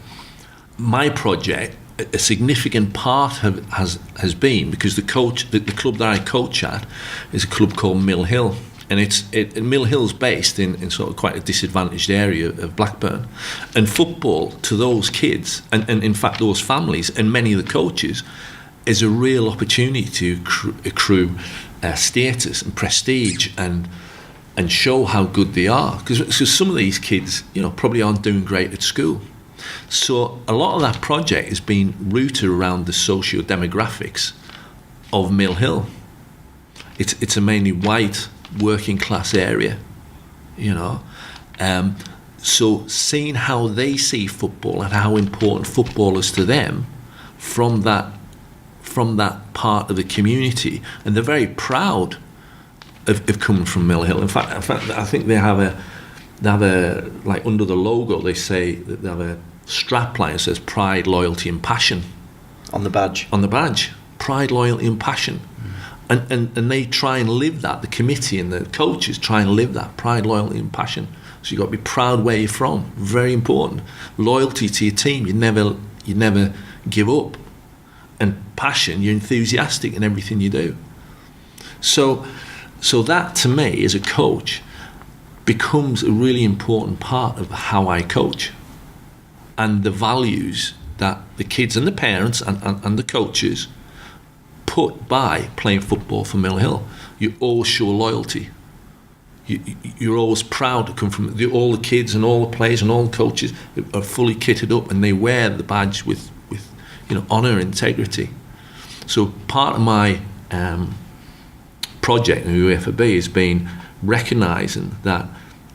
my project, a significant part has been because the club that I coach at is a club called Mill Hill, and Mill Hill's based in sort of quite a disadvantaged area of Blackburn, and football to those kids and in fact those families and many of the coaches is a real opportunity to accrue status and prestige and show how good they are, because some of these kids probably aren't doing great at school. So a lot of that project has been rooted around the socio-demographics of Mill Hill. It's a mainly white working class area, so seeing how they see football and how important football is to them from that part of the community, and they're very proud of coming from Mill Hill. In fact, I think they have a like under the logo they say that they have a strapline that says pride, loyalty and passion on the badge. Pride, loyalty and passion. And they try and live that. The committee and the coaches try and live that pride, loyalty and passion. So you've got to be proud where you're from. Very important. Loyalty to your team. You never give up. And passion, you're enthusiastic in everything you do. So that to me as a coach becomes a really important part of how I coach, and the values that the kids and the parents and the coaches put by playing football for Mill Hill. You always show loyalty. You're always proud to come from all the kids and all the players and all the coaches are fully kitted up and they wear the badge with honour and integrity. So part of my project in UEFA B has been recognising that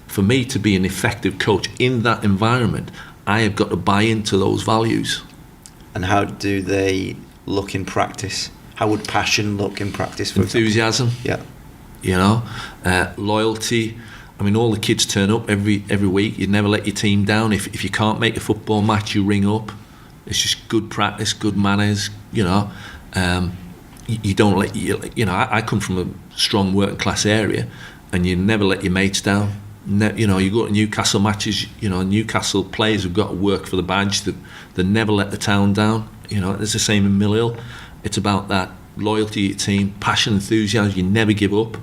for me to be an effective coach in that environment, I have got to buy into those values. And how do they look in practice? How would passion look in practice? For enthusiasm. Example? Yeah. Loyalty. I mean, all the kids turn up every week. You never let your team down. If you can't make a football match, you ring up. It's just good practice, good manners. you don't let I come from a strong working class area, and you never let your mates down. You go to Newcastle matches. Newcastle players have got to work for the badge. They never let the town down. It's the same in Mill Hill. It's about that loyalty to your team, passion, enthusiasm. You never give up.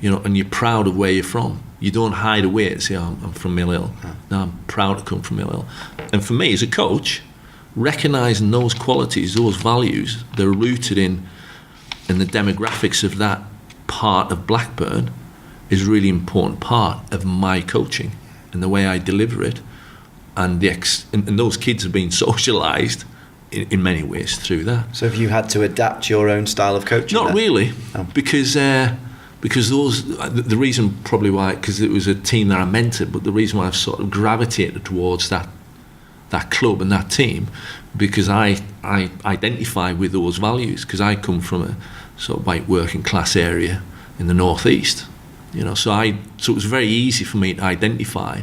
And you're proud of where you're from. You don't hide away and say, I'm from Mill Hill. No, I'm proud to come from Mill Hill. And for me as a coach, recognising those qualities, those values, they're rooted in the demographics of that part of Blackburn, is a really important part of my coaching and the way I deliver it. And and those kids have been socialised in many ways through that. So have you had to adapt your own style of coaching? Not then? really, Oh. because the reason probably why, because it was a team that I mentored, but the reason why I've sort of gravitated towards that club and that team, because I identify with those values, because I come from a sort of white working class area in the northeast, so it was very easy for me to identify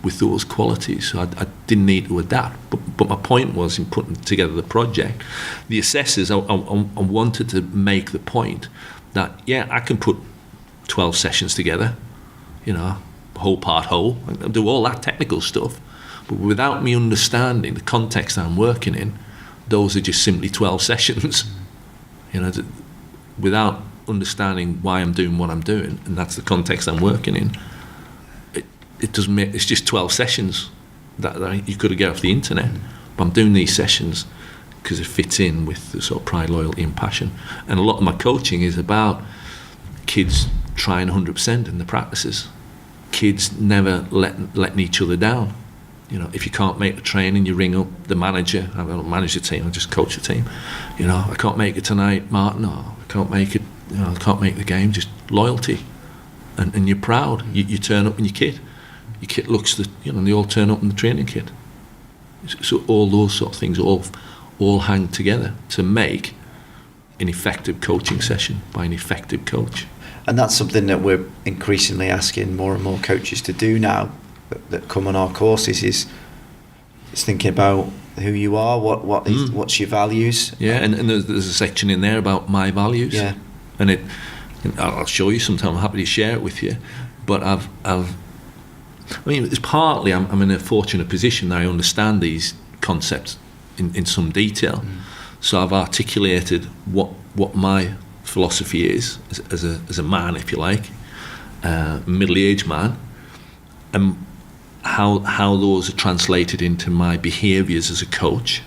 with those qualities. So I didn't need to adapt. But my point was, in putting together the project, the assessors, I wanted to make the point that I can put 12 sessions together, whole part whole, and do all that technical stuff. But without me understanding the context I'm working in, those are just simply 12 sessions. Without understanding why I'm doing what I'm doing, and that's the context I'm working in, it doesn't make, it's just 12 sessions that you could have get off the internet. But I'm doing these sessions because it fits in with the sort of pride, loyalty and passion. And a lot of my coaching is about kids trying 100% in the practices. Kids never letting each other down. If you can't make the training, you ring up the manager. I don't manage the team, I just coach the team. I can't make it tonight, Martin, or I can't make it, I can't make the game. Just loyalty. And you're proud. You turn up in your kit. Your kit looks, they all turn up in the training kit. So all those sort of things all hang together to make an effective coaching session by an effective coach. And that's something that we're increasingly asking more and more coaches to do now that come on our courses, is thinking about who you are, what's your values. Yeah, and there's a section in there about my values. Yeah. And I'll show you sometime. I'm happy to share it with you. But it's partly I'm in a fortunate position that I understand these concepts in some detail. So I've articulated what my philosophy is as a man, if you like, middle-aged man, and how those are translated into my behaviours as a coach,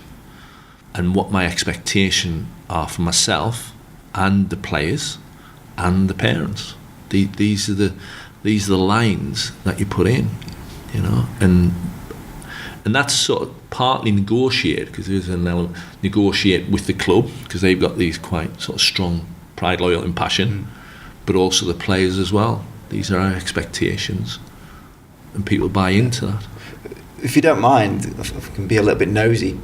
and what my expectation are for myself and the players and the parents. These are the lines that you put in, and that's sort of partly negotiate, because there's an element negotiate with the club, because they've got these quite sort of strong pride, loyalty and passion, but also the players as well. These are our expectations, and people buy into that. If you don't mind, if I can be a little bit nosy,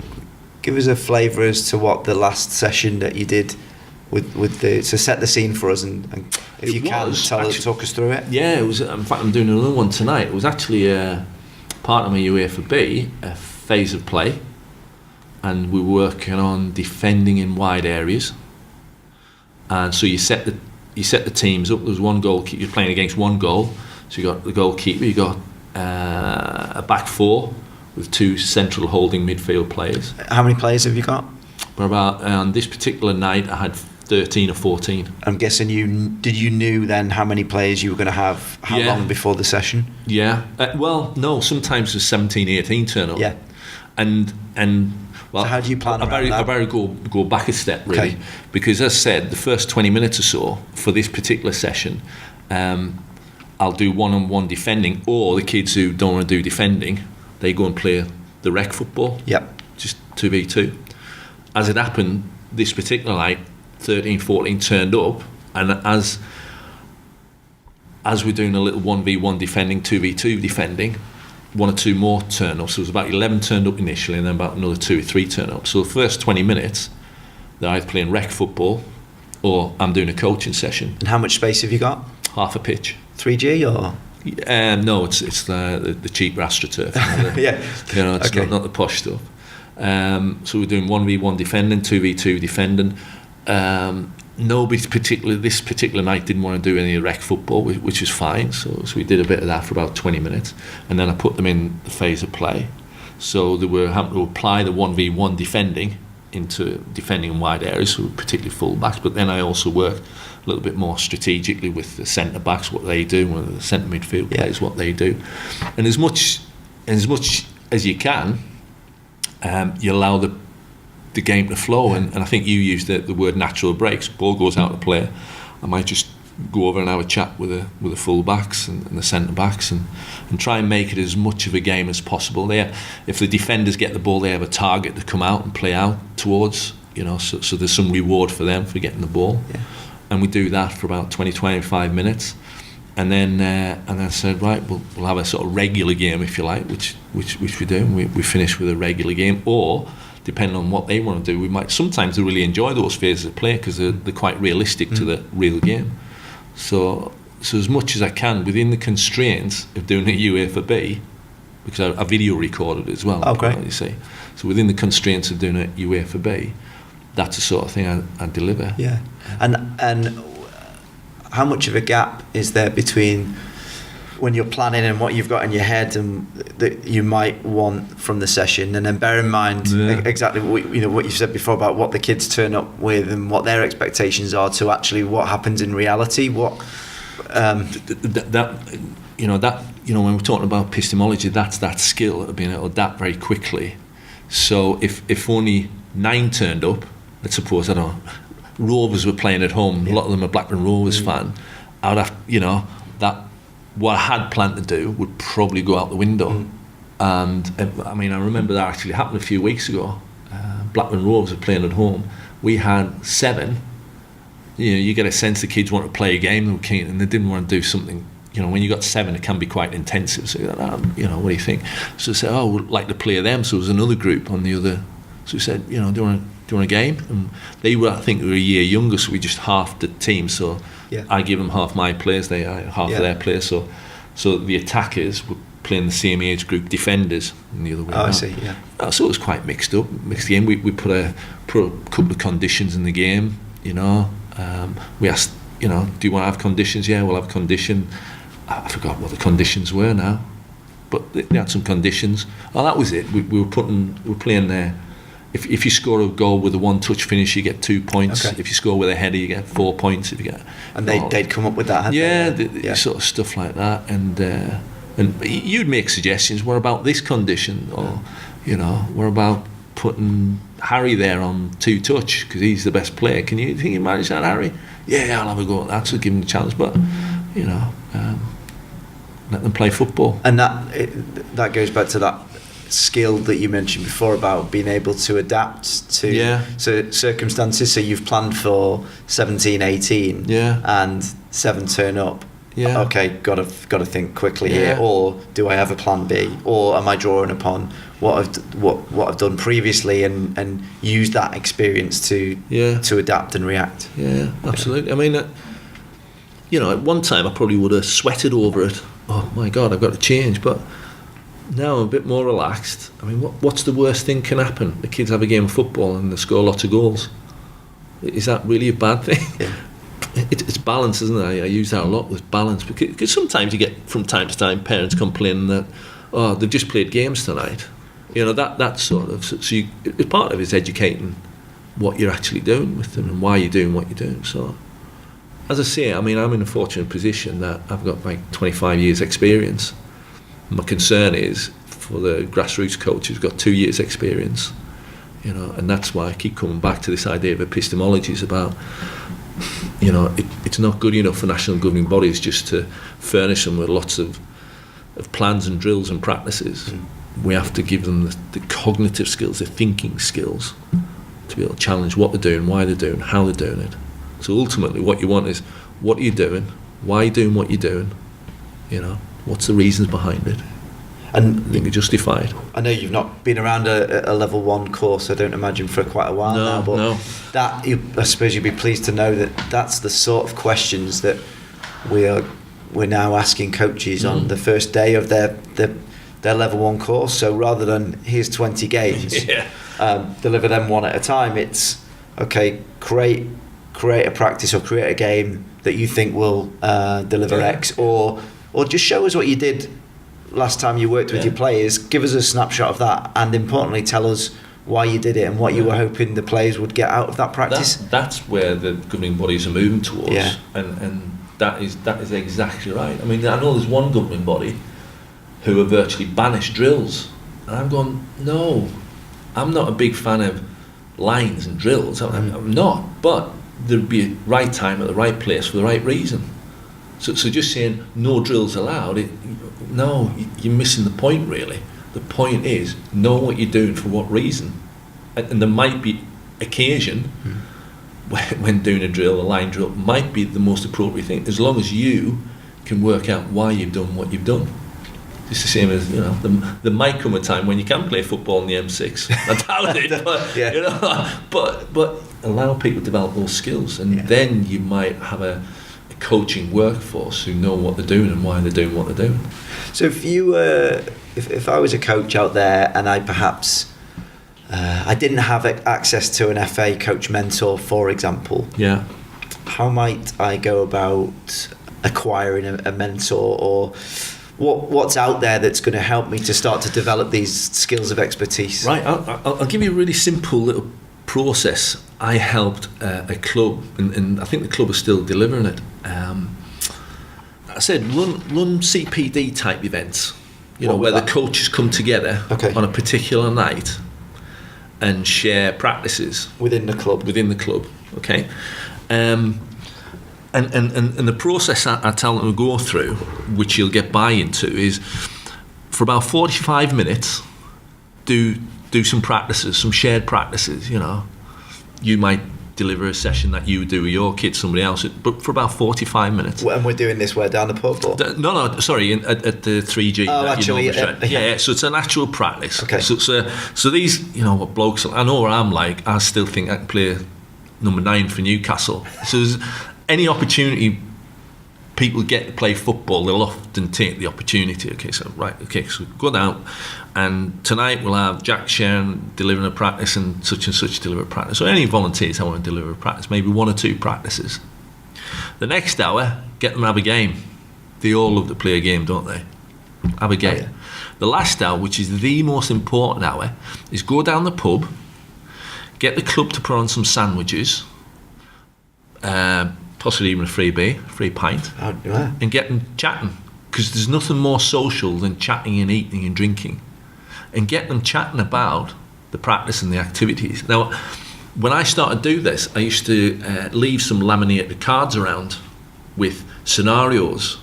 give us a flavour as to what the last session that you did with the, so set the scene for us, and if you can talk us through it. Yeah, it was. In fact, I'm doing another one tonight. It was actually part of my UEFA B, a phase of play, and we were working on defending in wide areas. And so you set the teams up. There was one goalkeeper. You're playing against one goal, so you got the goalkeeper. You got a back four with two central holding midfield players. How many players have you got? Well, about on this particular night, I had 13 or 14. I'm guessing you knew then how many players you were going to have, how long before the session? Yeah. Well, no, sometimes there's 17, 18 turn up. Yeah. And well, so how do you plan around that? I better go back a step, really. Okay. Because as I said, the first 20 minutes or so for this particular session, I'll do one-on-one defending, or the kids who don't want to do defending, they go and play the rec football. Yep. Just 2v2. As it happened, this particular night, 13, 14 turned up, and as we're doing a little 1v1 defending, 2v2 defending, one or two more turn up. So it was about 11 turned up initially, and then about another 2 or 3 turn up. So the first 20 minutes, they're either playing rec football or I'm doing a coaching session. And how much space have you got? Half a pitch. 3G or? No, it's the cheap AstroTurf. Yeah. It's okay. not the posh stuff. So we're doing 1v1 defending, 2v2 defending, and this particular night didn't want to do any rec football, which is fine. So we did a bit of that for about 20 minutes, and then I put them in the phase of play. So they were having to apply the 1v1 defending into defending in wide areas, so particularly full backs. But then I also worked a little bit more strategically with the centre backs, what they do, and the centre midfield players, what they do, and as much as you can, you allow the game to flow. And I think you used the word natural breaks. Ball goes out to player, I might just go over and have a chat with the full backs and the centre backs and try and make it as much of a game as possible. If the defenders get the ball, they have a target to come out and play out towards, so there's some reward for them for getting the ball. And we do that for about 20-25 minutes, and then I said, right, we'll have a sort of regular game, if you like, which we do, and we finish with a regular game. Or depending on what they want to do, we might sometimes really enjoy those phases of play because they're quite realistic to the real game. So as much as I can within the constraints of doing a UEFA B, because I video recorded it as well. Oh, great. You see, so within the constraints of doing a UEFA B, that's the sort of thing I deliver. Yeah, and how much of a gap is there between when you're planning and what you've got in your head and that you might want from the session, and then bear in mind exactly what you said before about what the kids turn up with and what their expectations are to actually what happens in reality? What when we're talking about epistemology, that's that skill of being able to adapt very quickly. So if only 9 turned up, let's suppose, I don't know, Rovers were playing at home, a lot of them are Blackburn Rovers fan, I would have, that what I had planned to do would probably go out the window. And I remember that actually happened a few weeks ago. Blackburn Rovers were playing at home. We had 7. You get a sense the kids want to play a game, and they didn't want to do something. When you got 7, it can be quite intensive. So you're like, what do you think? So they said, we'd like to play them. So there was another group on the other. So we said, do you want a game? And they were, I think, a year younger, so we just halved the team. So I give them half my players, they half of their players. So the attackers were playing the same age group defenders and the other way around. I see. Yeah. So it was quite mixed game. We put a couple of conditions in the game. We asked, do you want to have conditions? Yeah, we'll have condition. I forgot what the conditions were now, but they had some conditions. Oh, that was it. We were playing there. If you score a goal with a one-touch finish, you get 2 points. Okay. If you score with a header, you get 4 points. If you get, and they'd come up with that. Sort of stuff like that. And you'd make suggestions. What about this condition? Or what about putting Harry there on 2-touch because he's the best player? Can you manage that, Harry? Yeah, I'll have a go at that. So give him the challenge. But let them play football. And that goes back to that skill that you mentioned before about being able to adapt to circumstances. So you've planned for 17, 18 and 7 turn up. Okay, got to think quickly here. Or do I have a plan B? Or am I drawing upon what I've done previously and use that experience to adapt and react? Yeah, absolutely. At one time I probably would have sweated over it. Oh my God, I've got to change. But now I'm a bit more relaxed. What's the worst thing can happen? The kids have a game of football and they score lots of goals. Is that really a bad thing? Yeah. It's balance, isn't it? I use that a lot with balance because sometimes you get from time to time parents complaining that they've just played games tonight. That sort of. So part of it is educating what you're actually doing with them and why you're doing what you're doing. So, as I say, I'm in a fortunate position that I've got like 25 years experience. My concern is for the grassroots coach who's got 2 years experience, and that's why I keep coming back to this idea of epistemology. Is about, it's not good enough for national governing bodies just to furnish them with lots of plans and drills and practices. We have to give them the cognitive skills, the thinking skills, to be able to challenge what they're doing, why they're doing, how they're doing it. So ultimately what you want is, what are you doing, why are you doing what you're doing, what's the reasons behind it, and I think they're justified. I know you've not been around a level 1 course, I don't imagine, for quite a while now, but I suppose you'd be pleased to know that that's the sort of questions that we're now asking coaches on the first day of their level 1 course. So rather than here's 20 games, deliver them one at a time, it's okay, create create a practice or create a game that you think will deliver X, or just show us what you did last time you worked with your players. Give us a snapshot of that, and importantly, tell us why you did it and what you were hoping the players would get out of that practice. That's where the governing bodies are moving towards, and that is exactly right. I mean, I know there's one governing body who have virtually banished drills, and I'm going, no, I'm not a big fan of lines and drills. I'm not, but there'd be a right time at the right place for the right reason. So just saying no drills allowed, you're missing the point really. The point is, know what you're doing for what reason, and there might be occasion when doing a drill, a line drill might be the most appropriate thing, as long as you can work out why you've done what you've done. It's the same as, there might come a time when you can play football on the M6. I doubt it, but allow people to develop those skills, and then you might have a coaching workforce who know what they're doing and why they're doing what they're doing. So if I was a coach out there and I perhaps I didn't have access to an FA coach mentor, for example, how might I go about acquiring a mentor, or what's out there that's going to help me to start to develop these skills of expertise? Right, I'll give you a really simple little process. I helped a club, and I think the club is still delivering it. I said run CPD type events, where the coaches come together on a particular night and share practices within the club. Okay, and the process I tell them to go through, which you'll get buy-in to, is for about 45 minutes, do some practices, some shared practices. You might deliver a session that you would do with your kids, somebody else, but for about 45 minutes. And we're doing this where, down the pub? Or? No, sorry, at the 3G. Oh, actually, yeah. So it's an actual practice. Okay. So these, what blokes, I know where I'm like, I still think I can play number 9 for Newcastle. So there's any opportunity people get to play football, they'll often take the opportunity. So go down, and tonight we'll have Jack Sharon delivering a practice and such deliver a practice. So any volunteers who want to deliver a practice, maybe 1 or 2 practices. The next hour, get them to have a game. They all love to play a game, don't they? Have a game. Oh, yeah. The last hour, which is the most important hour, is go down the pub, get the club to put on some sandwiches, possibly even a free pint, and get them chatting, because there's nothing more social than chatting and eating and drinking, and get them chatting about the practice and the activities. Now, when I started to do this, I used to leave some laminated cards around with scenarios.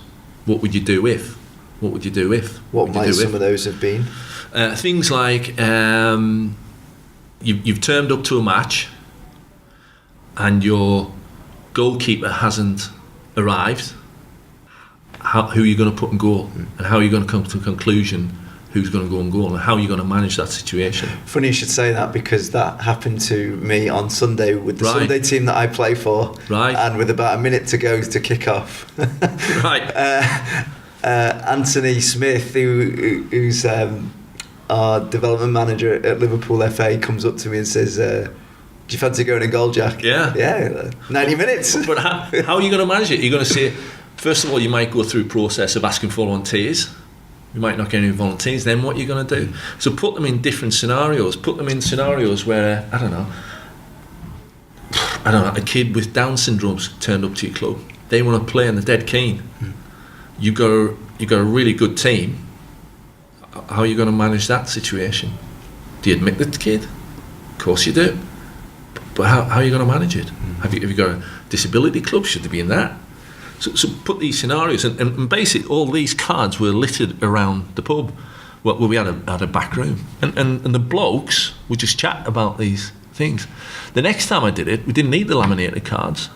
What would you do if? What would you do if? What might some of those have been? Things like you've turned up to a match and your goalkeeper hasn't arrived. Who are you going to put in goal, and how are you going to come to a conclusion who's going to go in goal, and how are you going to manage that situation? Funny you should say that, because that happened to me on Sunday with the Sunday team that I play for, and with about a minute to go to kick off. Anthony Smith, who's our development manager at Liverpool FA, comes up to me and says, do you fancy going in goal, Jack? Yeah, 90 minutes. But how are you going to manage it? You're going to say, first of all, you might go through a process of asking for volunteers. You might not get any volunteers. Then what are you going to do? So put them in different scenarios. Put them in scenarios where, I don't know, a kid with Down syndrome's turned up to your club. They want to play and they're dead keen. You got a really good team. How are you going to manage that situation? Do you admit that kid? Of course you do. But how are you going to manage it? Have you got a disability club? Should they be in that? So put these scenarios, and basically all these cards were littered around the pub. Well, we had a back room, and the blokes would just chat about these things. The next time I did it, we didn't need the laminated cards.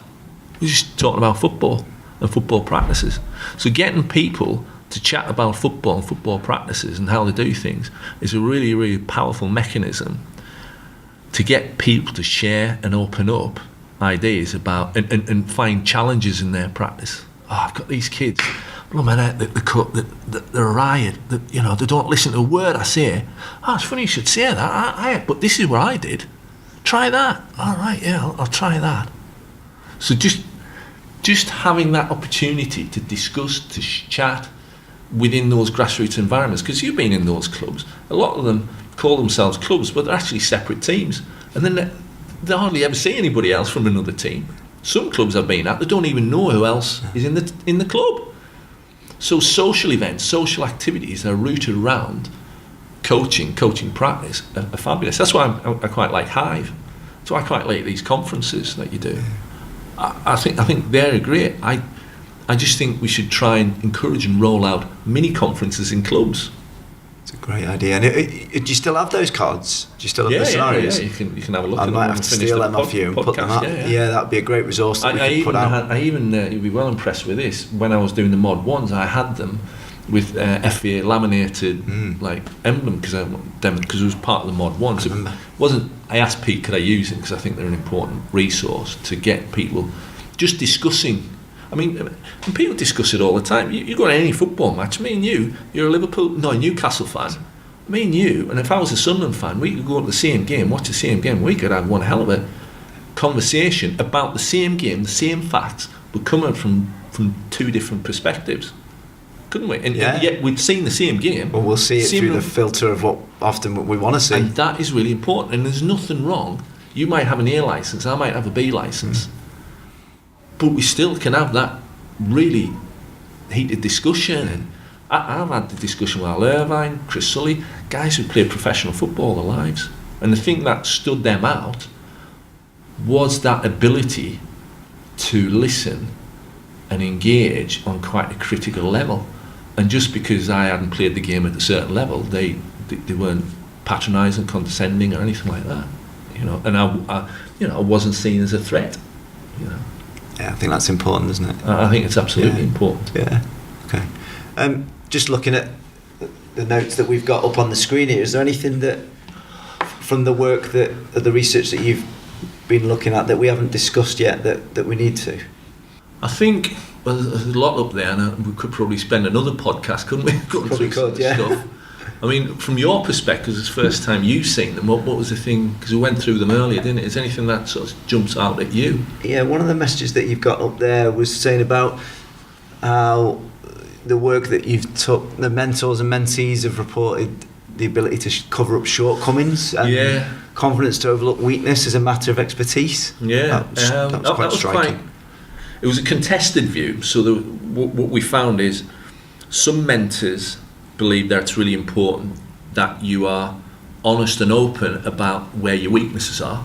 We were just talking about football and football practices. So getting people to chat about football and football practices and how they do things is a really, really powerful mechanism to get people to share and open up ideas about and find challenges in their practice. I've got these kids, they're a riot. They don't listen to a word I say. It's funny you should say that. But this is what I did. Try that. All right, yeah, I'll try that. So just having that opportunity to discuss, to chat within those grassroots environments, because you've been in those clubs, a lot of them call themselves clubs, but they're actually separate teams, and then they hardly ever see anybody else from another team. Some clubs I've been at, they don't even know who else is in the club. So social events, social activities that are rooted around coaching practice are fabulous. That's why I quite like Hive. That's why I quite like these conferences that you do. I think they're great. I just think we should try and encourage and roll out mini conferences in clubs. It's a great idea. And do you still have those cards? Do you still have the scenarios? Yeah. You can have a look at them. I might have to steal them off you and put them up. Yeah, that'd be a great resource that we could put out. You'd be well impressed with this. When I was doing the Mod 1s, I had them with FVA laminated like emblem because it was part of the Mod 1s. I asked Pete, could I use it, because I think they're an important resource to get people just discussing. I mean, and people discuss it all the time. You go to any football match, me and you're a Newcastle fan. Me and you, and if I was a Sunderland fan, we could go to the same game, watch the same game. We could have one hell of a conversation about the same game, the same facts, but coming from two different perspectives. Couldn't we? And yet we'd seen the same game. Well, we'll see it through the filter of what often we want to see. And that is really important. And there's nothing wrong. You might have an A licence, I might have a B licence. But we still can have that really heated discussion. And I've had the discussion with Al Irvine, Chris Sully, guys who played professional football their lives. And the thing that stood them out was that ability to listen and engage on quite a critical level. And just because I hadn't played the game at a certain level, they weren't patronising, condescending, or anything like that. And I wasn't seen as a threat. Yeah, I think that's important, isn't it? I think it's absolutely important. Yeah. Okay. Just looking at the notes that we've got up on the screen here, is there anything that, from the work the research that you've been looking at, that we haven't discussed yet that we need to? I think there's a lot up there, and we could probably spend another podcast, couldn't we? Going probably could, yeah. Stuff. I mean, from your perspective, it's the first time you've seen them. What was the thing? Because we went through them earlier, didn't it? Is there anything that sort of jumps out at you? Yeah, one of the messages that you've got up there was saying about how the work that you've took, the mentors and mentees have reported the ability to cover up shortcomings and confidence to overlook weakness as a matter of expertise. Yeah, that was quite striking. It was a contested view. So what we found is some mentors believe that it's really important that you are honest and open about where your weaknesses are,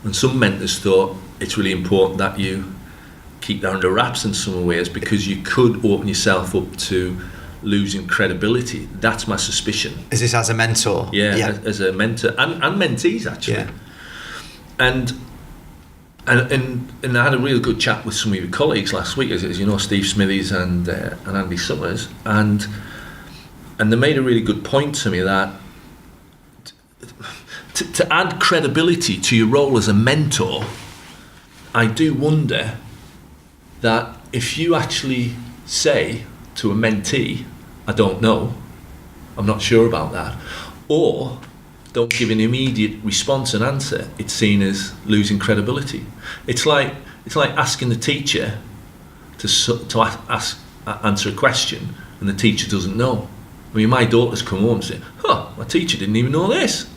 and some mentors thought it's really important that you keep that under wraps in some ways, because you could open yourself up to losing credibility. That's my suspicion. Is this as a mentor? Yeah. As a mentor and mentees actually. And I had a really good chat with some of your colleagues last week, as you know, Steve Smithies and Andy Summers, and they made a really good point to me that to add credibility to your role as a mentor, I do wonder that if you actually say to a mentee, I don't know, I'm not sure about that, or don't give an immediate response and answer, it's seen as losing credibility. It's like asking the teacher to answer a question and the teacher doesn't know. I mean, my daughter's come home and said, my teacher didn't even know this.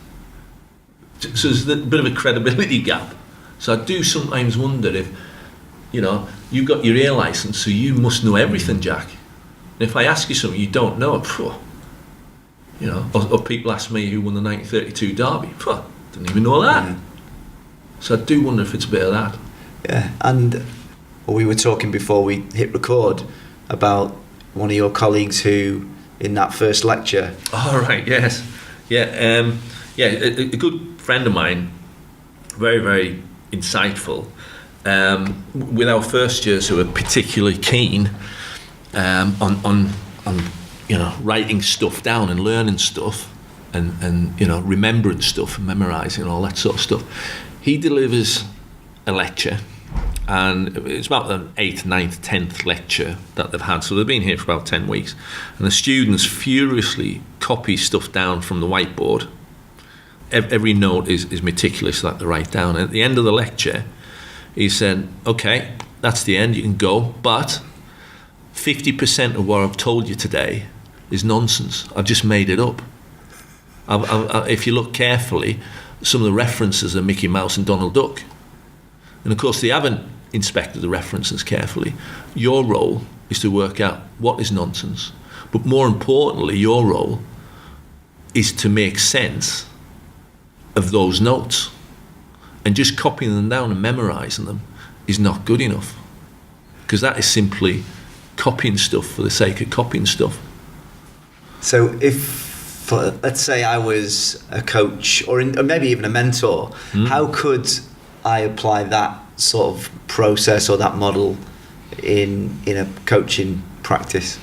So there's a bit of a credibility gap. So I do sometimes wonder if, you've got your A licence, so you must know everything, Jack. And if I ask you something you don't know, or people ask me who won the 1932 Derby, didn't even know that. So I do wonder if it's a bit of that. Yeah, and we were talking before we hit record about one of your colleagues who, in that first lecture. Oh, right, yes. Yeah, a good friend of mine, very, very insightful, with our first years who were particularly keen on writing stuff down and learning stuff and remembering stuff and memorising all that sort of stuff. He delivers a lecture, and it's about the 8th, 9th, 10th lecture that they've had, so they've been here for about 10 weeks, and the students furiously copy stuff down from the whiteboard. Every note is meticulous that they write down, and at the end of the lecture He said, okay, that's the end, you can go, but 50% of what I've told you today is nonsense. I've just made it up. If you look carefully, some of the references are Mickey Mouse and Donald Duck. And of course, they haven't inspected the references carefully. Your role is to work out what is nonsense. But more importantly, your role is to make sense of those notes. And just copying them down and memorising them is not good enough. Because that is simply copying stuff for the sake of copying stuff. So let's say I was a coach or maybe even a mentor, how could I apply that sort of process or that model in a coaching practice?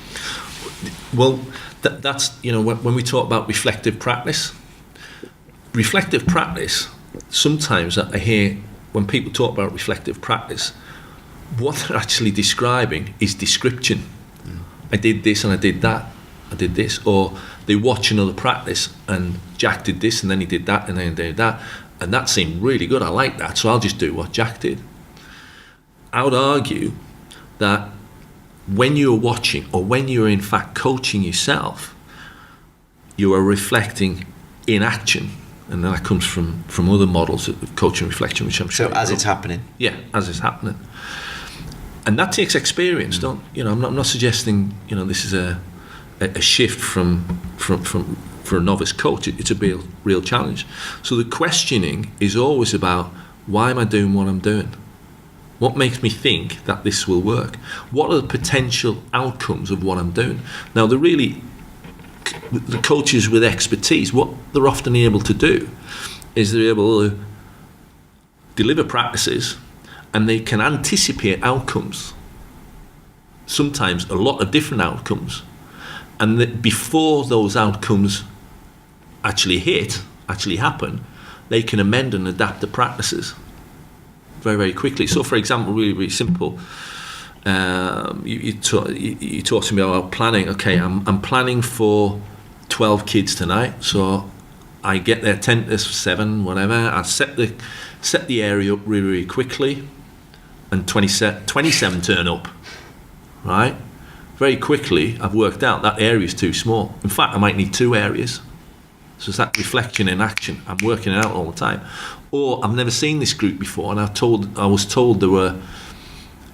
Well, that's, when we talk about reflective practice, sometimes I hear when people talk about reflective practice, what they're actually describing is description. I did this and I did that. I did this. Or they watch another practice and Jack did this and then he did that and then he did that. And that seemed really good. I like that. So I'll just do what Jack did. I would argue that when you're watching or when you're in fact coaching yourself, you are reflecting in action. And that comes from other models of coaching reflection, which I'm sure. So as it's happening? Yeah, as it's happening. And that takes experience, I'm not suggesting, this is a shift for a novice coach. It's a real challenge. So the questioning is always about, why am I doing what I'm doing? What makes me think that this will work? What are the potential outcomes of what I'm doing? Now, the coaches with expertise, what they're often able to do is they're able to deliver practices and they can anticipate outcomes, sometimes a lot of different outcomes, and that before those outcomes actually happen, they can amend and adapt the practices very, very quickly. So, for example, really, really simple. You talk to me about planning. Okay, I'm planning for 12 kids tonight, so I get there 10 to 7, whatever. I set the area up really, really quickly, and 27 turn up, right? Very quickly, I've worked out that area is too small. In fact, I might need 2 areas. So it's that reflection in action. I'm working it out all the time. Or I've never seen this group before, and I was told there were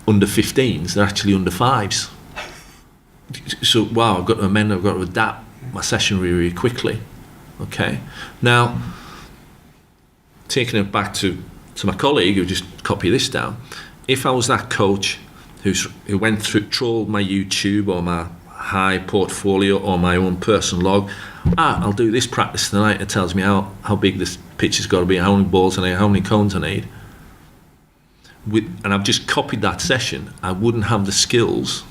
under 15s. They're actually under 5s. So wow, I've got to amend. I've got to adapt my session really, really quickly. Okay. Now, taking it back to my colleague who just copied this down. If I was that coach who went through, trawled my YouTube or my high portfolio or my own personal log, I'll do this practice tonight. It tells me how big this pitch has got to be, how many balls I need, how many cones I need. And I've just copied that session. I wouldn't have the skills,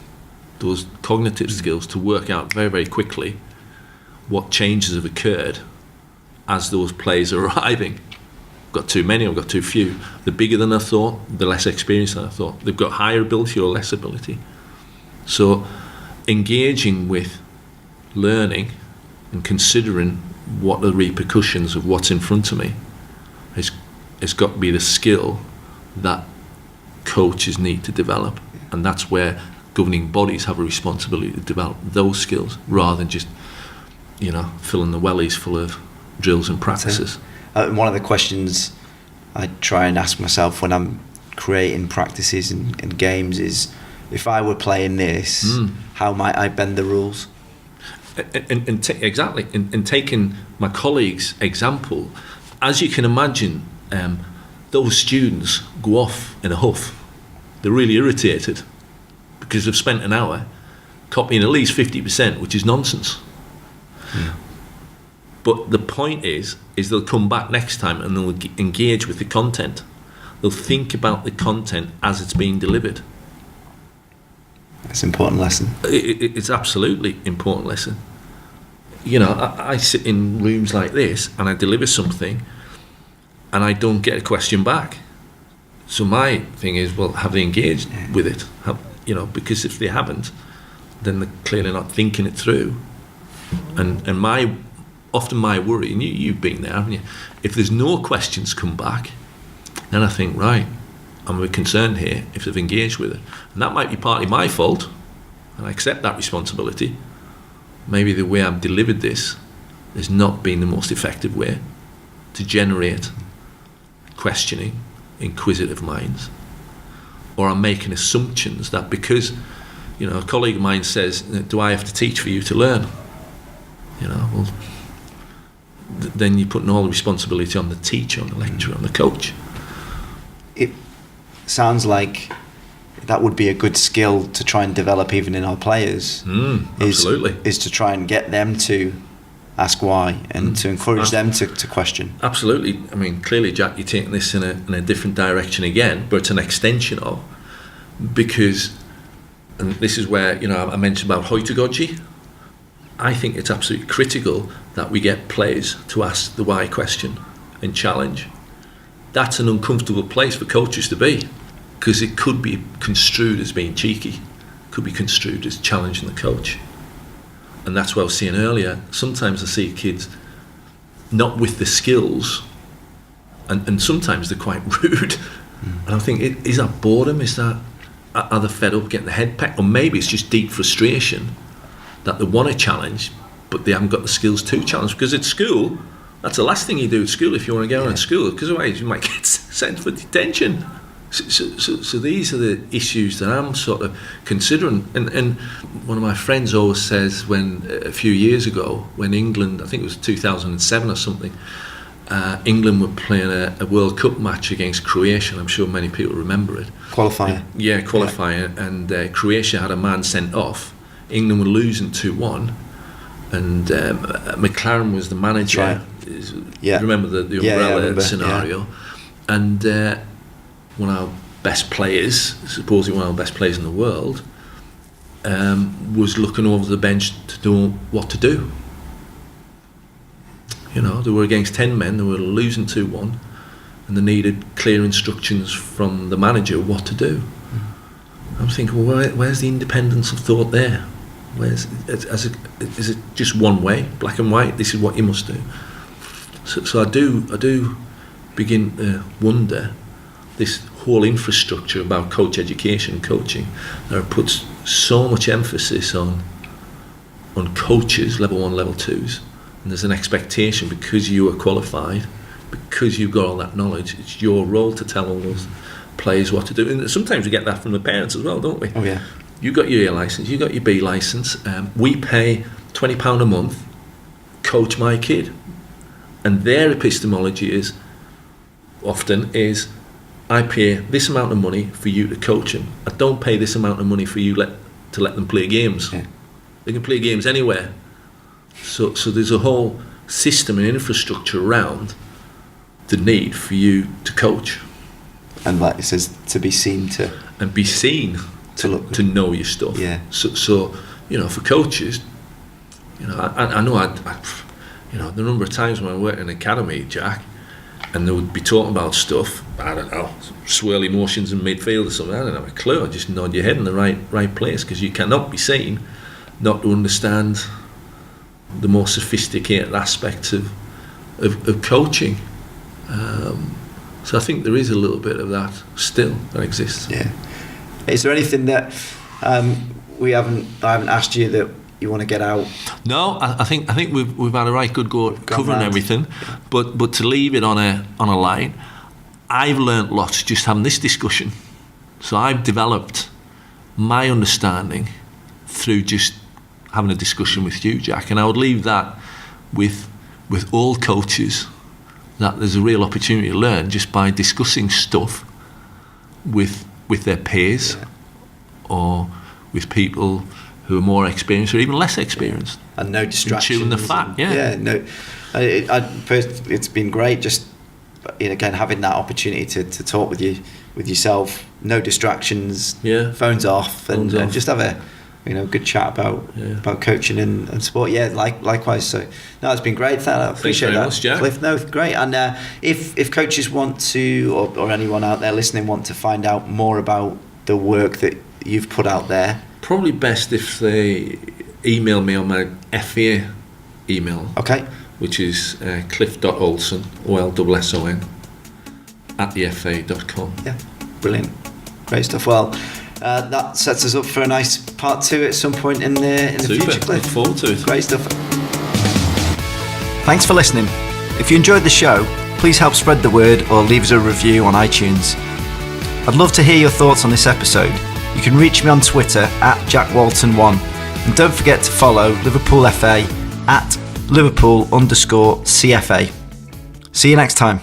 those cognitive skills, to work out very, very quickly what changes have occurred as those players are arriving. I've got too many, I've got too few. The bigger than I thought, the less experienced than I thought. They've got higher ability or less ability. So engaging with learning and considering what are the repercussions of what's in front of me has got to be the skill that coaches need to develop. And that's where governing bodies have a responsibility to develop those skills rather than just, filling the wellies full of drills and practices. One of the questions I try and ask myself when I'm creating practices and games is, if I were playing this, how might I bend the rules? Exactly. And taking my colleague's example, as you can imagine, those students go off in a huff. They're really irritated because they've spent an hour copying at least 50%, which is nonsense. But the point is they'll come back next time and they'll engage with the content. They'll think about the content as it's being delivered. That's an important lesson. It's absolutely important lesson. I sit in rooms like this and I deliver something and I don't get a question back. So my thing is, well, have they engaged with it? Because if they haven't, then they're clearly not thinking it through. And often my worry, and you've been there, haven't you? If there's no questions come back, then I think, right, and we're concerned here if they've engaged with it. And that might be partly my fault, and I accept that responsibility. Maybe the way I've delivered this has not been the most effective way to generate questioning, inquisitive minds. Or I'm making assumptions that because, a colleague of mine says, do I have to teach for you to learn? Well, then you're putting all the responsibility on the teacher, on the lecturer, on the coach. It sounds like that would be a good skill to try and develop even in our players. Absolutely. Is to try and get them to ask why and to encourage them to question. Absolutely. I mean, clearly, Jack, you're taking this in a different direction again, but it's an extension of, because, and this is where, I mentioned about hoitagogy. I think it's absolutely critical that we get players to ask the why question and challenge. That's an uncomfortable place for coaches to be, because it could be construed as being cheeky, could be construed as challenging the coach. And that's what I was saying earlier. Sometimes I see kids not with the skills, and sometimes they're quite rude. And I think, is that boredom? Are they fed up getting the head pecked? Or maybe it's just deep frustration that they want to challenge, but they haven't got the skills to challenge. Because at school, that's the last thing you do at school if you want to get on at school, because otherwise you might get sent for detention. So these are the issues that I'm sort of considering. And one of my friends always says, when a few years ago, when England, I think it was 2007 or something, England were playing a World Cup match against Croatia. I'm sure many people remember it. Qualifier. Qualifier. Yeah. And Croatia had a man sent off. England were losing 2-1. And McLaren was the manager. Right. Remember the umbrella scenario. Yeah. And one of our best players, supposedly one of the best players in the world, was looking over the bench to know what to do. They were against 10 men, they were losing 2-1, and they needed clear instructions from the manager what to do. I'm thinking, well, where's the independence of thought there? Is it just one way, black and white? This is what you must do. So I do begin to wonder, this whole infrastructure about coach education and coaching that puts so much emphasis on coaches, level 1, level 2s, and there's an expectation, because you are qualified, because you've got all that knowledge, it's your role to tell all those players what to do. And sometimes we get that from the parents as well, don't we? Oh yeah. You got your A licence, you got your B licence, we pay £20 a month, coach my kid. And their epistemology often is, I pay this amount of money for you to coach them. I don't pay this amount of money for you to let them play games. Yeah. They can play games anywhere. So there's a whole system and infrastructure around the need for you to coach. And like it says, to be seen to... And be seen to look to know your stuff. Yeah. So for coaches, I know the number of times when I worked in an academy, Jack, and they would be talking about stuff, I don't know, swirly motions in midfield or something, I don't have a clue. I just nod your head in the right place, because you cannot be seen not to understand the more sophisticated aspects of coaching. So I think there is a little bit of that still that exists. Yeah. Is there anything that I haven't asked you that you want to get out? No, I think we've had a right good go at covering everything, but to leave it on a line, I've learnt lots just having this discussion. So I've developed my understanding through just having a discussion with you, Jack, and I would leave that with all coaches, that there's a real opportunity to learn just by discussing stuff with their peers, or with people who are more experienced or even less experienced, and no distractions. Chewing the fat, no. It's been great, just again having that opportunity to talk with yourself, no distractions, phones off, and just have a good chat about coaching and sport. Yeah, likewise. So no, it's been great. I appreciate that, much, Jack. Cliff. No, great. And if coaches want to, or anyone out there listening want to find out more about the work that you've put out there, probably best if they email me on my FA email. Okay. Which is cliff.olsson, OLSSON, @thefa.com. Yeah. Brilliant. Great stuff. Well, that sets us up for a nice part 2 at some point in the Super. future, Cliff. Look forward to it. Great stuff. Thanks for listening. If you enjoyed the show, please help spread the word or leave us a review on iTunes. I'd love to hear your thoughts on this episode. You can reach me on Twitter @JackWalton1, and don't forget to follow Liverpool FA @Liverpool_CFA. See you next time.